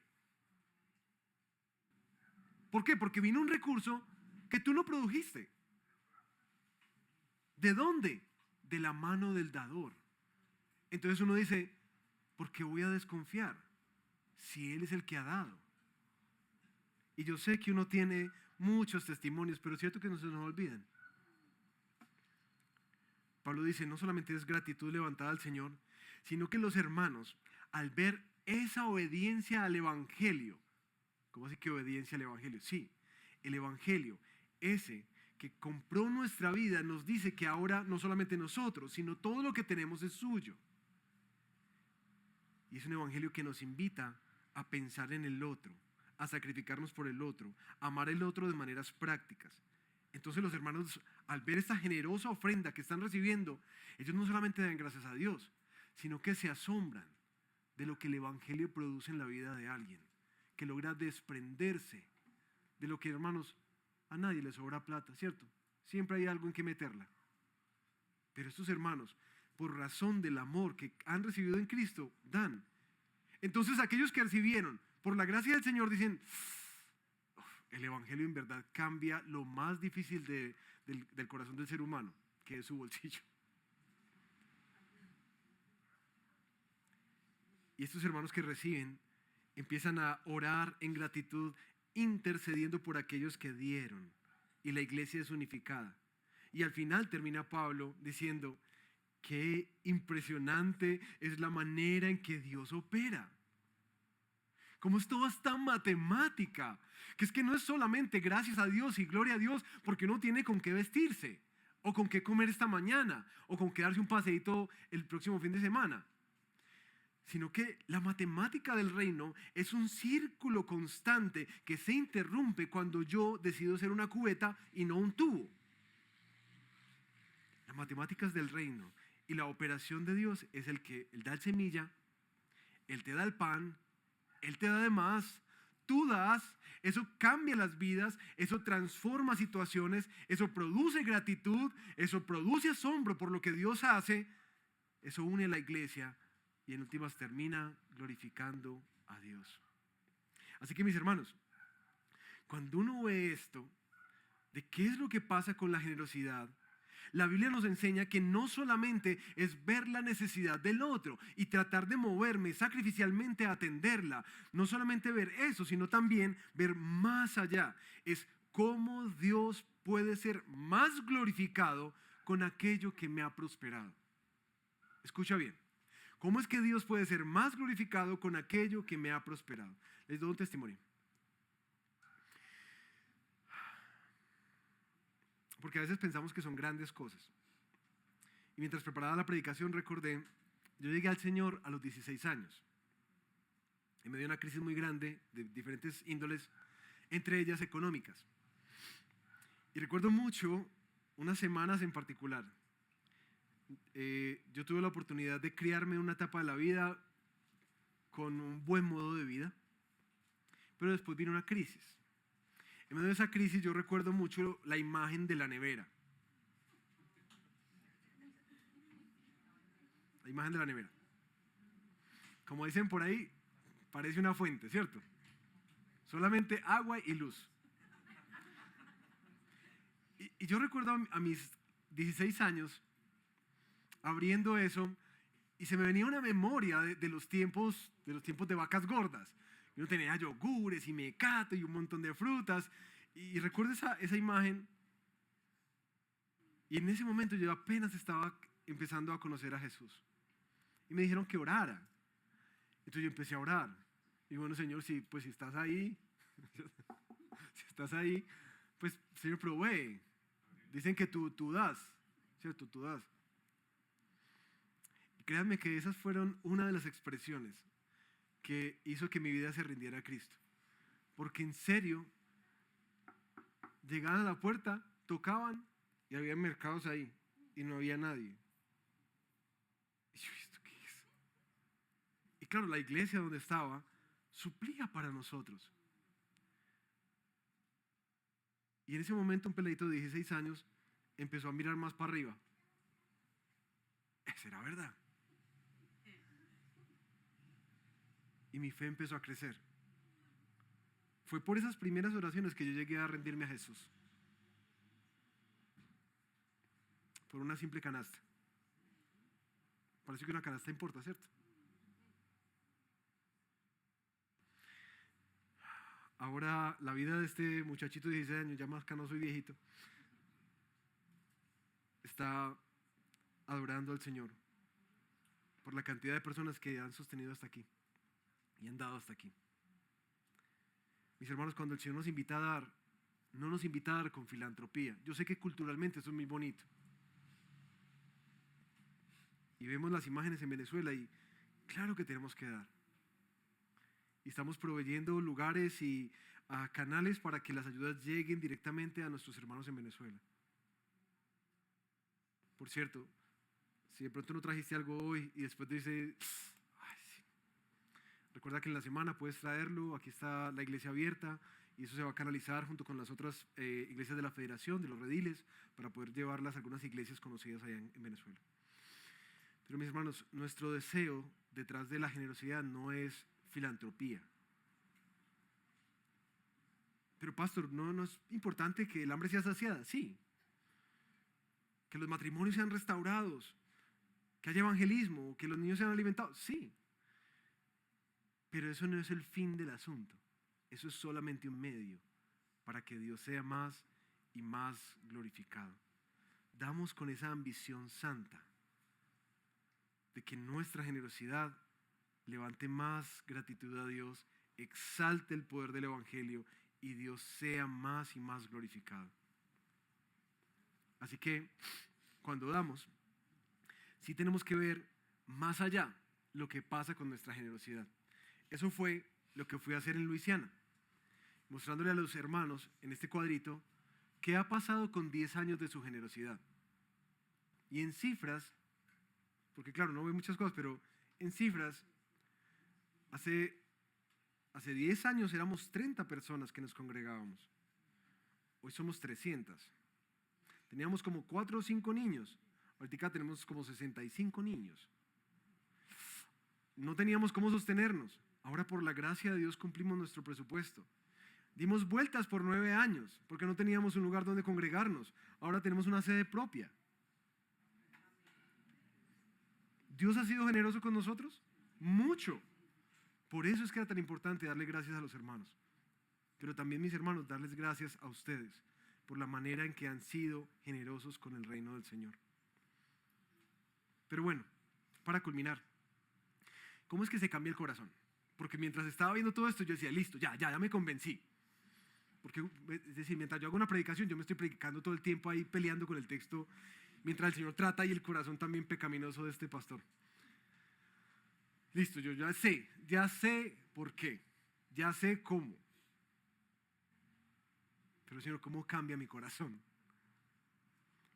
¿Por qué? Porque vino un recurso que tú no produjiste. ¿De dónde? De la mano del dador. Entonces uno dice, ¿por qué voy a desconfiar si Él es el que ha dado? Y yo sé que uno tiene muchos testimonios, pero es cierto que no se nos olviden. Pablo dice, no solamente es gratitud levantada al Señor, sino que los hermanos, al ver esa obediencia al Evangelio, ¿cómo así que obediencia al Evangelio? Sí, el Evangelio, ese que compró nuestra vida, nos dice que ahora no solamente nosotros, sino todo lo que tenemos es suyo. Y es un Evangelio que nos invita a pensar en el otro, a sacrificarnos por el otro, a amar el otro de maneras prácticas. Entonces los hermanos, al ver esta generosa ofrenda que están recibiendo, ellos no solamente dan gracias a Dios, sino que se asombran de lo que el Evangelio produce en la vida de alguien, que logra desprenderse de lo que, hermanos, a nadie le sobra plata, ¿cierto? Siempre hay algo en que meterla. Pero estos hermanos, por razón del amor que han recibido en Cristo, dan. Entonces aquellos que recibieron por la gracia del Señor dicen, el Evangelio en verdad cambia lo más difícil del corazón del ser humano, que es su bolsillo. Y estos hermanos que reciben empiezan a orar en gratitud, intercediendo por aquellos que dieron. Y la iglesia es unificada. Y al final termina Pablo diciendo, qué impresionante es la manera en que Dios opera. Como es toda esta matemática, que es que no es solamente gracias a Dios y gloria a Dios porque uno tiene con qué vestirse, o con qué comer esta mañana, o con qué darse un paseíto el próximo fin de semana, sino que la matemática del reino es un círculo constante que se interrumpe cuando yo decido ser una cubeta y no un tubo. Las matemáticas del reino y la operación de Dios es el que Él da la semilla, Él te da el pan, Él te da de más, tú das, eso cambia las vidas, eso transforma situaciones, eso produce gratitud, eso produce asombro por lo que Dios hace, eso une a la iglesia y en últimas termina glorificando a Dios. Así que mis hermanos, cuando uno ve esto, de qué es lo que pasa con la generosidad, la Biblia nos enseña que no solamente es ver la necesidad del otro y tratar de moverme sacrificialmente a atenderla, no solamente ver eso, sino también ver más allá, es cómo Dios puede ser más glorificado con aquello que me ha prosperado. Escucha bien, ¿cómo es que Dios puede ser más glorificado con aquello que me ha prosperado? Les doy un testimonio. Porque a veces pensamos que son grandes cosas. Y mientras preparaba la predicación recordé, yo llegué al Señor a los 16 años. En medio de una crisis muy grande de diferentes índoles, entre ellas económicas. Y recuerdo mucho unas semanas en particular. Yo tuve la oportunidad de criarme en una etapa de la vida con un buen modo de vida, pero después vino una crisis. En medio de esa crisis yo recuerdo mucho la imagen de la nevera. La imagen de la nevera. Como dicen por ahí, parece una fuente, ¿cierto? Solamente agua y luz. Y yo recuerdo a mis 16 años abriendo eso y se me venía una memoria de los tiempos de vacas gordas. Yo tenía yogures y mecato y un montón de frutas. Y recuerdo esa imagen. Y en ese momento yo apenas estaba empezando a conocer a Jesús. Y me dijeron que orara. Entonces yo empecé a orar. Y bueno, Señor, si estás ahí, si estás ahí, pues Señor, provee. Dicen que tú das, ¿cierto? Tú das. Y créanme que esas fueron una de las expresiones que hizo que mi vida se rindiera a Cristo. Porque en serio, llegaban a la puerta, tocaban y había mercados ahí y no había nadie. Y yo, ¿esto qué es? Y claro, la iglesia donde estaba suplía para nosotros. Y en ese momento un peladito de 16 años empezó a mirar más para arriba. Esa era verdad. Y mi fe empezó a crecer. Fue por esas primeras oraciones que yo llegué a rendirme a Jesús. Por una simple canasta. Parece que una canasta importa, ¿cierto? Ahora la vida de este muchachito de 16 años, ya más canoso y viejito, está adorando al Señor por la cantidad de personas que han sostenido hasta aquí y han dado hasta aquí. Mis hermanos, cuando el Señor nos invita a dar, no nos invita a dar con filantropía. Yo sé que culturalmente eso es muy bonito. Y vemos las imágenes en Venezuela y claro que tenemos que dar. Y estamos proveyendo lugares y canales para que las ayudas lleguen directamente a nuestros hermanos en Venezuela. Por cierto, si de pronto no trajiste algo hoy y después dices, ay, sí. Recuerda que en la semana puedes traerlo, aquí está la iglesia abierta y eso se va a canalizar junto con las otras iglesias de la Federación, de los rediles, para poder llevarlas a algunas iglesias conocidas allá en Venezuela. Pero mis hermanos, nuestro deseo detrás de la generosidad no es filantropía. Pero pastor, ¿no es importante que el hambre sea saciada? Sí. Que los matrimonios sean restaurados, que haya evangelismo, que los niños sean alimentados, sí. Pero eso no es el fin del asunto. Eso es solamente un medio para que Dios sea más y más glorificado. Damos con esa ambición santa de que nuestra generosidad levante más gratitud a Dios, exalte el poder del evangelio y Dios sea más y más glorificado. Así que cuando damos, sí tenemos que ver más allá lo que pasa con nuestra generosidad. Eso fue lo que fui a hacer en Luisiana, mostrándole a los hermanos en este cuadrito qué ha pasado con 10 años de su generosidad. Y en cifras, porque claro, no veo muchas cosas, pero en cifras, hace 10 años éramos 30 personas que nos congregábamos. Hoy somos 300. Teníamos como 4 o 5 niños. Ahorita tenemos como 65 niños. No teníamos cómo sostenernos. Ahora por la gracia de Dios cumplimos nuestro presupuesto. Dimos vueltas por 9 años porque no teníamos un lugar donde congregarnos. Ahora tenemos una sede propia. ¿Dios ha sido generoso con nosotros? Mucho. Por eso es que era tan importante darle gracias a los hermanos. Pero también, mis hermanos, darles gracias a ustedes por la manera en que han sido generosos con el reino del Señor. Pero bueno, para culminar, ¿cómo es que se cambia el corazón? Porque mientras estaba viendo todo esto, yo decía, listo, ya me convencí. Porque, es decir, mientras yo hago una predicación, yo me estoy predicando todo el tiempo ahí peleando con el texto, mientras el Señor trata y el corazón también pecaminoso de este pastor. Listo, yo ya sé por qué, ya sé cómo. Pero Señor, ¿cómo cambia mi corazón?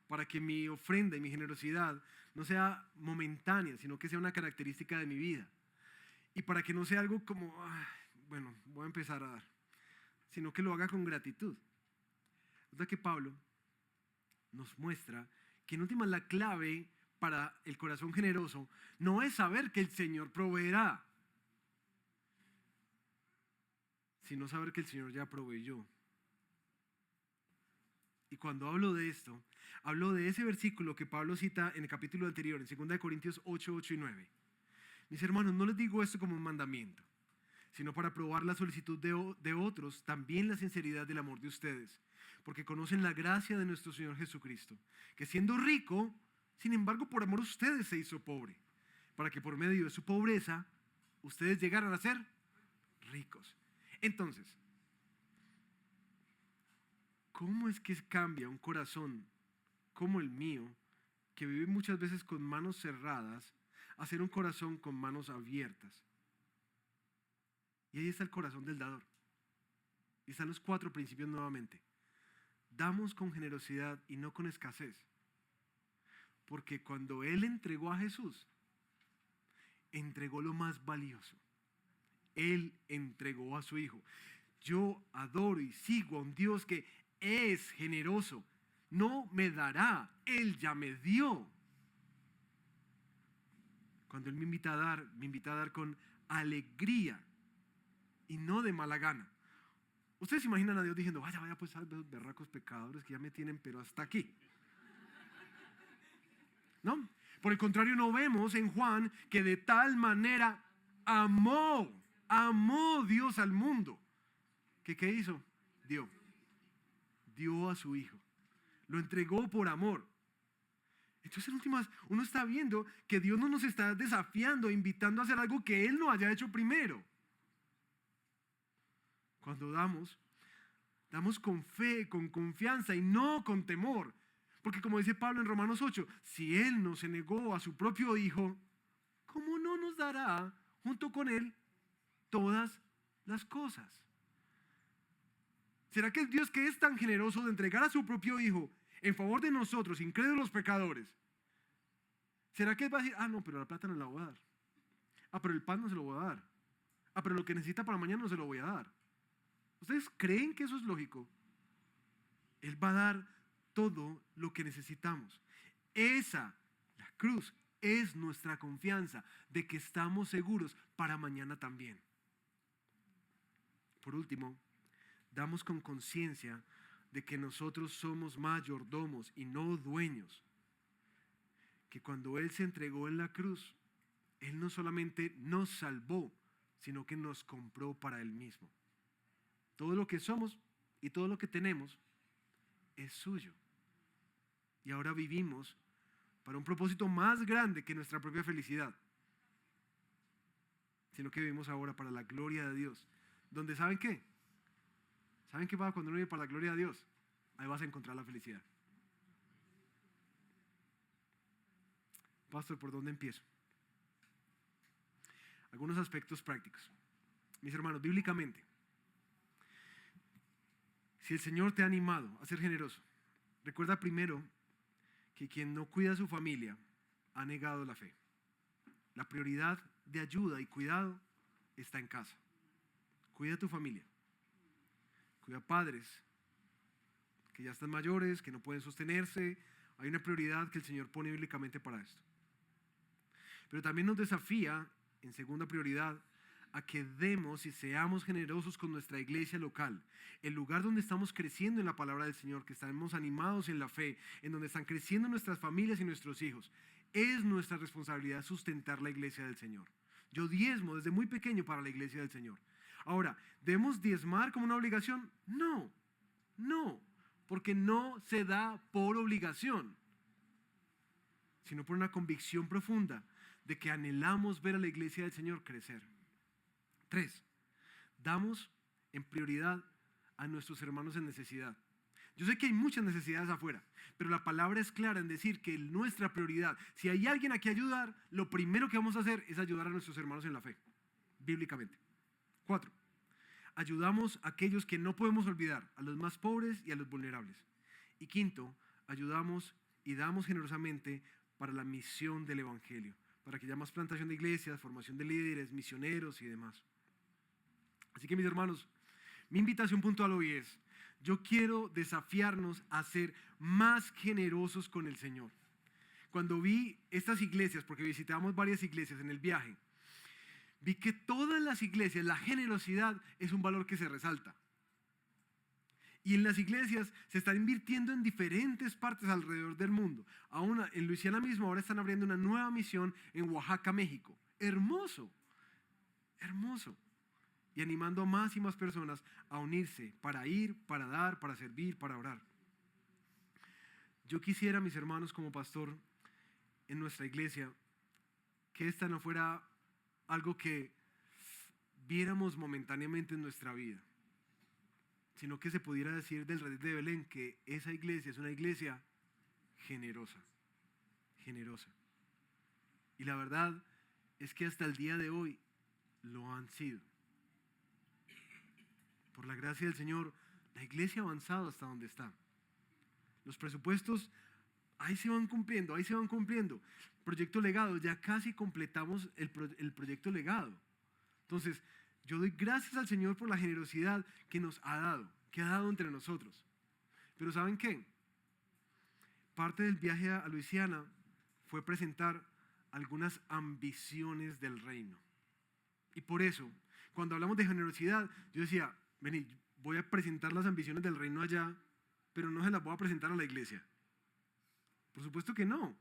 Para que mi ofrenda y mi generosidad no sea momentánea, sino que sea una característica de mi vida. Y para que no sea algo como, bueno, voy a empezar a dar, sino que lo haga con gratitud. Resulta que Pablo nos muestra que en última la clave para el corazón generoso no es saber que el Señor proveerá, sino saber que el Señor ya proveyó. Y cuando hablo de esto, hablo de ese versículo que Pablo cita en el capítulo anterior, en 2 Corintios 8, 8 y 9. Mis hermanos, no les digo esto como un mandamiento, sino para probar la solicitud de otros, también la sinceridad del amor de ustedes, porque conocen la gracia de nuestro Señor Jesucristo, que siendo rico, sin embargo, por amor a ustedes se hizo pobre, para que por medio de su pobreza, ustedes llegaran a ser ricos. Entonces, ¿cómo es que cambia un corazón como el mío, que vive muchas veces con manos cerradas, a ser un corazón con manos abiertas? Y ahí está el corazón del dador. Y están los 4 principios nuevamente. Damos con generosidad y no con escasez. Porque cuando Él entregó a Jesús, entregó lo más valioso. Él entregó a su Hijo. Yo adoro y sigo a un Dios que es generoso. No me dará, Él ya me dio. Cuando Él me invita a dar con alegría y no de mala gana. Ustedes se imaginan a Dios diciendo, vaya pues a los berracos pecadores que ya me tienen, pero hasta aquí. ¿No? Por el contrario, no vemos en Juan que de tal manera amó Dios al mundo. ¿Que qué hizo? Dio a su Hijo. Lo entregó por amor. Entonces, en últimas, uno está viendo que Dios no nos está desafiando, invitando a hacer algo que Él no haya hecho primero. Cuando damos con fe, con confianza y no con temor. Porque como dice Pablo en Romanos 8, si Él no se negó a su propio Hijo, ¿cómo no nos dará junto con Él todas las cosas? ¿Será que el Dios que es tan generoso de entregar a su propio Hijo en favor de nosotros, incrédulos pecadores, será que Él va a decir, no, pero la plata no la voy a dar? Pero el pan no se lo voy a dar. Pero lo que necesita para mañana no se lo voy a dar. ¿Ustedes creen que eso es lógico? Él va a dar todo lo que necesitamos. La cruz, es nuestra confianza de que estamos seguros para mañana también. Por último, damos con conciencia de que nosotros somos mayordomos y no dueños. Que cuando Él se entregó en la cruz, Él no solamente nos salvó, sino que nos compró para Él mismo. Todo lo que somos y todo lo que tenemos es suyo. Y ahora vivimos para un propósito más grande que nuestra propia felicidad, sino que vivimos ahora para la gloria de Dios. Donde, ¿saben qué? ¿Saben qué pasa cuando uno vive para la gloria de Dios? Ahí vas a encontrar la felicidad. Pastor, ¿por dónde empiezo? Algunos aspectos prácticos. Mis hermanos, bíblicamente, si el Señor te ha animado a ser generoso, recuerda primero que quien no cuida a su familia ha negado la fe. La prioridad de ayuda y cuidado está en casa. Cuida a tu familia. Cuida a padres que ya están mayores, que no pueden sostenerse. Hay una prioridad que el Señor pone bíblicamente para esto. Pero también nos desafía, en segunda prioridad, a que demos y seamos generosos con nuestra iglesia local, el lugar donde estamos creciendo en la palabra del Señor, que estamos animados en la fe, en donde están creciendo nuestras familias y nuestros hijos. Es nuestra responsabilidad sustentar la iglesia del Señor. Yo diezmo desde muy pequeño para la iglesia del Señor. Ahora, ¿debemos diezmar como una obligación? No, porque no se da por obligación, sino por una convicción profunda de que anhelamos ver a la iglesia del Señor crecer. 3, damos en prioridad a nuestros hermanos en necesidad. Yo sé que hay muchas necesidades afuera, pero la palabra es clara en decir que nuestra prioridad, si hay alguien a quien ayudar, lo primero que vamos a hacer es ayudar a nuestros hermanos en la fe, bíblicamente. 4, ayudamos a aquellos que no podemos olvidar, a los más pobres y a los vulnerables. Y 5, ayudamos y damos generosamente para la misión del Evangelio, para que haya más plantación de iglesias, formación de líderes, misioneros y demás. Así que mis hermanos, mi invitación puntual hoy es, yo quiero desafiarnos a ser más generosos con el Señor. Cuando vi estas iglesias, porque visitamos varias iglesias en el viaje, vi que todas las iglesias, la generosidad es un valor que se resalta. Y en las iglesias se están invirtiendo en diferentes partes alrededor del mundo. Aún en Luisiana mismo ahora están abriendo una nueva misión en Oaxaca, México. Hermoso, hermoso. Y animando a más y más personas a unirse para ir, para dar, para servir, para orar. Yo quisiera, mis hermanos, como pastor en nuestra iglesia, que esta no fuera algo que viéramos momentáneamente en nuestra vida, sino que se pudiera decir del Redil de Belén que esa iglesia es una iglesia generosa, generosa. Y la verdad es que hasta el día de hoy lo han sido. Por la gracia del Señor, la iglesia ha avanzado hasta donde está. Los presupuestos ahí se van cumpliendo, ahí se van cumpliendo. Proyecto Legado, ya casi completamos el proyecto Legado. Entonces, yo doy gracias al Señor por la generosidad que nos ha dado, que ha dado entre nosotros. Pero ¿saben qué? Parte del viaje a Luisiana fue presentar algunas ambiciones del reino. Y por eso, cuando hablamos de generosidad, yo decía, vení, voy a presentar las ambiciones del reino allá, pero no se las voy a presentar a la iglesia. Por supuesto que no.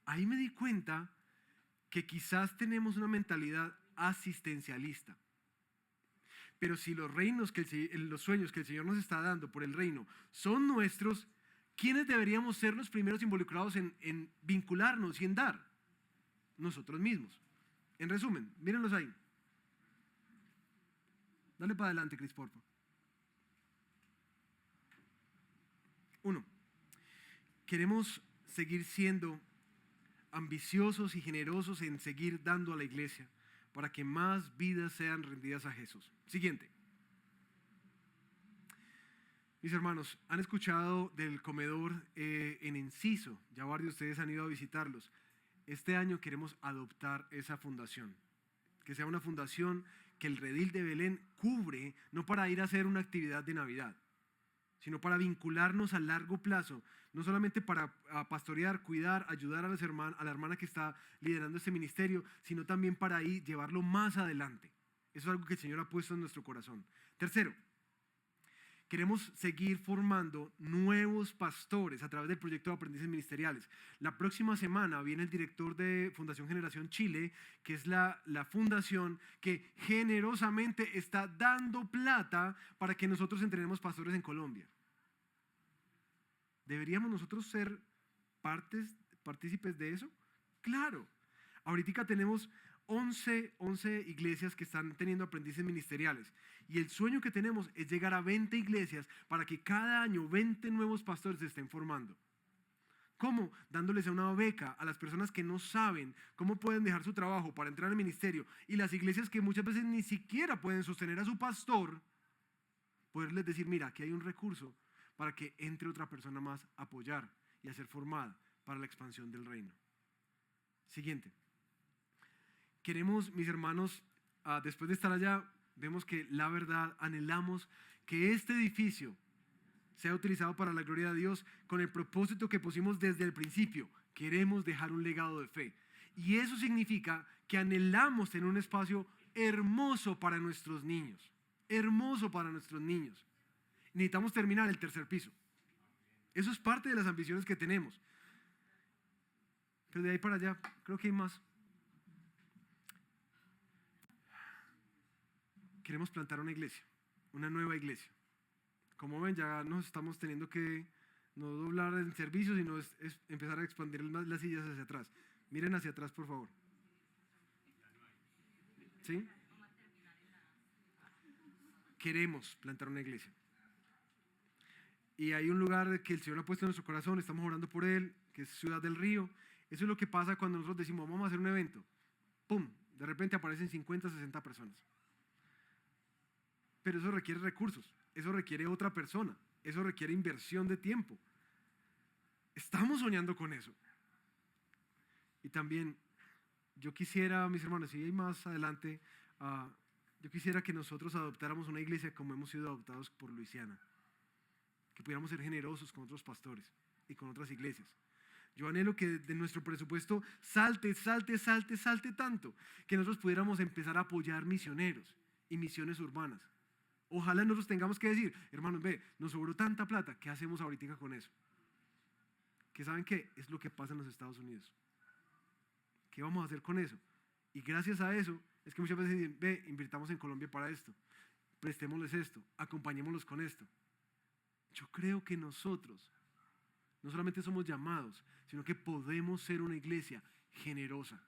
Ahí me di cuenta que quizás tenemos una mentalidad asistencialista. Pero si los sueños que el Señor nos está dando por el reino son nuestros, ¿quiénes deberíamos ser los primeros involucrados en vincularnos y en dar? Nosotros mismos. En resumen, mírenlos ahí. Dale para adelante, Cris, por favor. 1. Queremos seguir siendo ambiciosos y generosos en seguir dando a la iglesia para que más vidas sean rendidas a Jesús. Siguiente. Mis hermanos, han escuchado del comedor en Enciso. Ya varios de ustedes han ido a visitarlos. Este año queremos adoptar esa fundación. Que sea una fundación que el Redil de Belén cubre, no para ir a hacer una actividad de Navidad, sino para vincularnos a largo plazo, no solamente para pastorear, cuidar, ayudar a la hermana que está liderando este ministerio, sino también para ir, llevarlo más adelante. Eso es algo que el Señor ha puesto en nuestro corazón. Tercero, queremos seguir formando nuevos pastores a través del proyecto de aprendices ministeriales. La próxima semana viene el director de Fundación Generación Chile, que es la fundación que generosamente está dando plata para que nosotros entrenemos pastores en Colombia. ¿Deberíamos nosotros ser partícipes de eso? Claro. Ahorita tenemos 11 iglesias que están teniendo aprendices ministeriales. Y el sueño que tenemos es llegar a 20 iglesias para que cada año 20 nuevos pastores se estén formando. ¿Cómo? Dándoles una beca a las personas que no saben cómo pueden dejar su trabajo para entrar al ministerio, y las iglesias que muchas veces ni siquiera pueden sostener a su pastor, poderles decir, mira, aquí hay un recurso para que entre otra persona más a apoyar y a ser formada para la expansión del reino. Siguiente. Queremos, mis hermanos, después de estar allá, vemos que la verdad, anhelamos que este edificio sea utilizado para la gloria de Dios con el propósito que pusimos desde el principio. Queremos dejar un legado de fe. Y eso significa que anhelamos tener un espacio hermoso para nuestros niños. Hermoso para nuestros niños. Necesitamos terminar el tercer piso. Eso es parte de las ambiciones que tenemos. Pero de ahí para allá, creo que hay más. Queremos plantar una iglesia, una nueva iglesia. Como ven, ya nos estamos teniendo que no doblar en servicio, sino es empezar a expandir las sillas hacia atrás. Miren hacia atrás, por favor. ¿Sí? Queremos plantar una iglesia. Y hay un lugar que el Señor ha puesto en nuestro corazón, estamos orando por él, que es Ciudad del Río. Eso es lo que pasa cuando nosotros decimos, vamos a hacer un evento. ¡Pum! De repente aparecen 50, 60 personas. Pero eso requiere recursos, eso requiere otra persona, eso requiere inversión de tiempo. Estamos soñando con eso. Y también, yo quisiera, mis hermanos, y más adelante, yo quisiera que nosotros adoptáramos una iglesia como hemos sido adoptados por Luisiana. Que pudiéramos ser generosos con otros pastores y con otras iglesias. Yo anhelo que de nuestro presupuesto salte tanto, que nosotros pudiéramos empezar a apoyar misioneros y misiones urbanas. Ojalá nosotros tengamos que decir, hermanos, ve, nos sobró tanta plata, ¿qué hacemos ahorita con eso? ¿Que saben qué? Es lo que pasa en los Estados Unidos. ¿Qué vamos a hacer con eso? Y gracias a eso, es que muchas veces dicen, ve, invirtamos en Colombia para esto, prestémosles esto, acompañémoslos con esto. Yo creo que nosotros no solamente somos llamados, sino que podemos ser una iglesia generosa,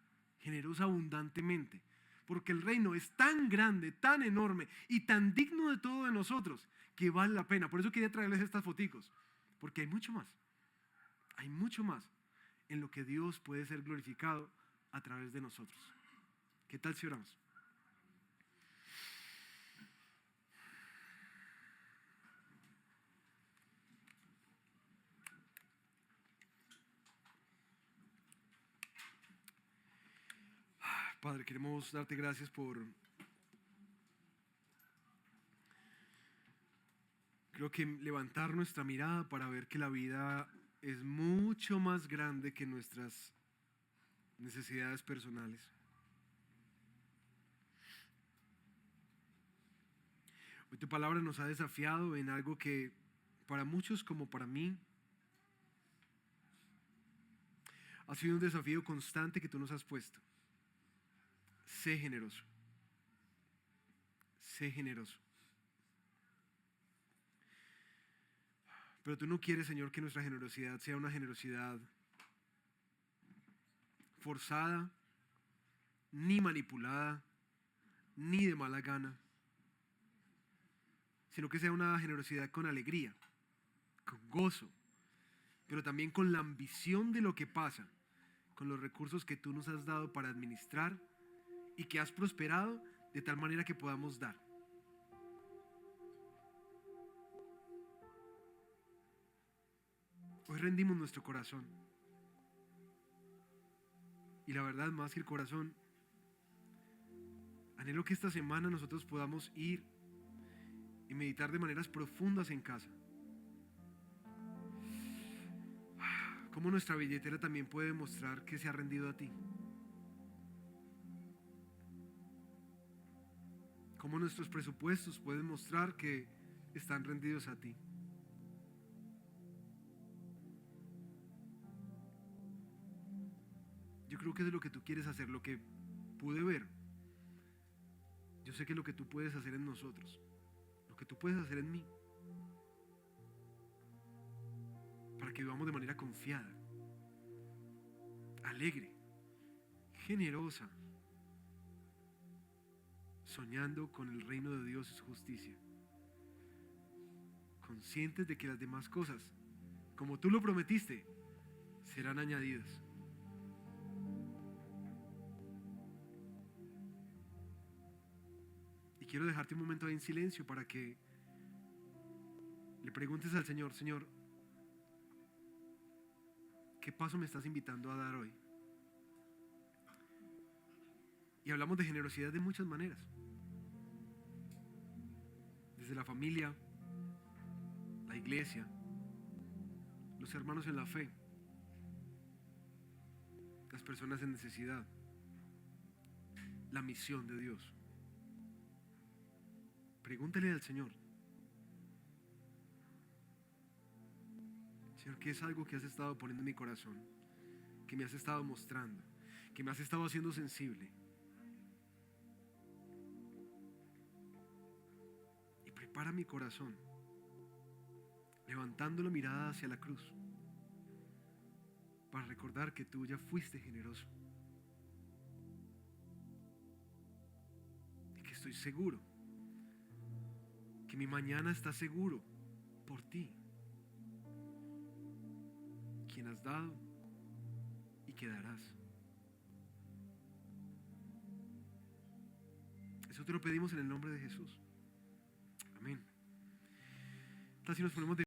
generosa abundantemente, porque el reino es tan grande, tan enorme y tan digno de todo de nosotros que vale la pena. Por eso quería traerles estas foticos, porque hay mucho más en lo que Dios puede ser glorificado a través de nosotros. ¿Qué tal si oramos? Padre, queremos darte gracias por, creo que levantar nuestra mirada para ver que la vida es mucho más grande que nuestras necesidades personales. Hoy tu palabra nos ha desafiado en algo que para muchos como para mí ha sido un desafío constante que tú nos has puesto. Sé generoso. Sé generoso. Pero tú no quieres, Señor, que nuestra generosidad sea una generosidad forzada, ni manipulada, ni de mala gana, sino que sea una generosidad con alegría, con gozo, pero también con la ambición de lo que pasa, con los recursos que tú nos has dado para administrar y que has prosperado de tal manera que podamos dar. Hoy rendimos nuestro corazón. Y la verdad, más que el corazón, anhelo que esta semana nosotros podamos ir y meditar de maneras profundas en casa. Cómo nuestra billetera también puede mostrar que se ha rendido a ti. Cómo nuestros presupuestos pueden mostrar que están rendidos a ti. Yo creo que es lo que tú quieres hacer, lo que pude ver. Yo sé que lo que tú puedes hacer en nosotros, lo que tú puedes hacer en mí, para que vivamos de manera confiada, alegre, generosa, soñando con el reino de Dios y su justicia, conscientes de que las demás cosas, como tú lo prometiste, serán añadidas. Y quiero dejarte un momento ahí en silencio para que le preguntes al Señor: Señor, ¿qué paso me estás invitando a dar hoy? Y hablamos de generosidad de muchas maneras. Desde la familia, la iglesia, los hermanos en la fe, las personas en necesidad, la misión de Dios. Pregúntale al Señor: Señor, ¿qué es algo que has estado poniendo en mi corazón? Que me has estado mostrando, que me has estado haciendo sensible. Y prepara mi corazón, levantando la mirada hacia la cruz, para recordar que tú ya fuiste generoso. Y que estoy seguro que mi mañana está seguro por ti, quien has dado y que darás. Eso te lo pedimos en el nombre de Jesús. Amén. Entonces, si nos ponemos de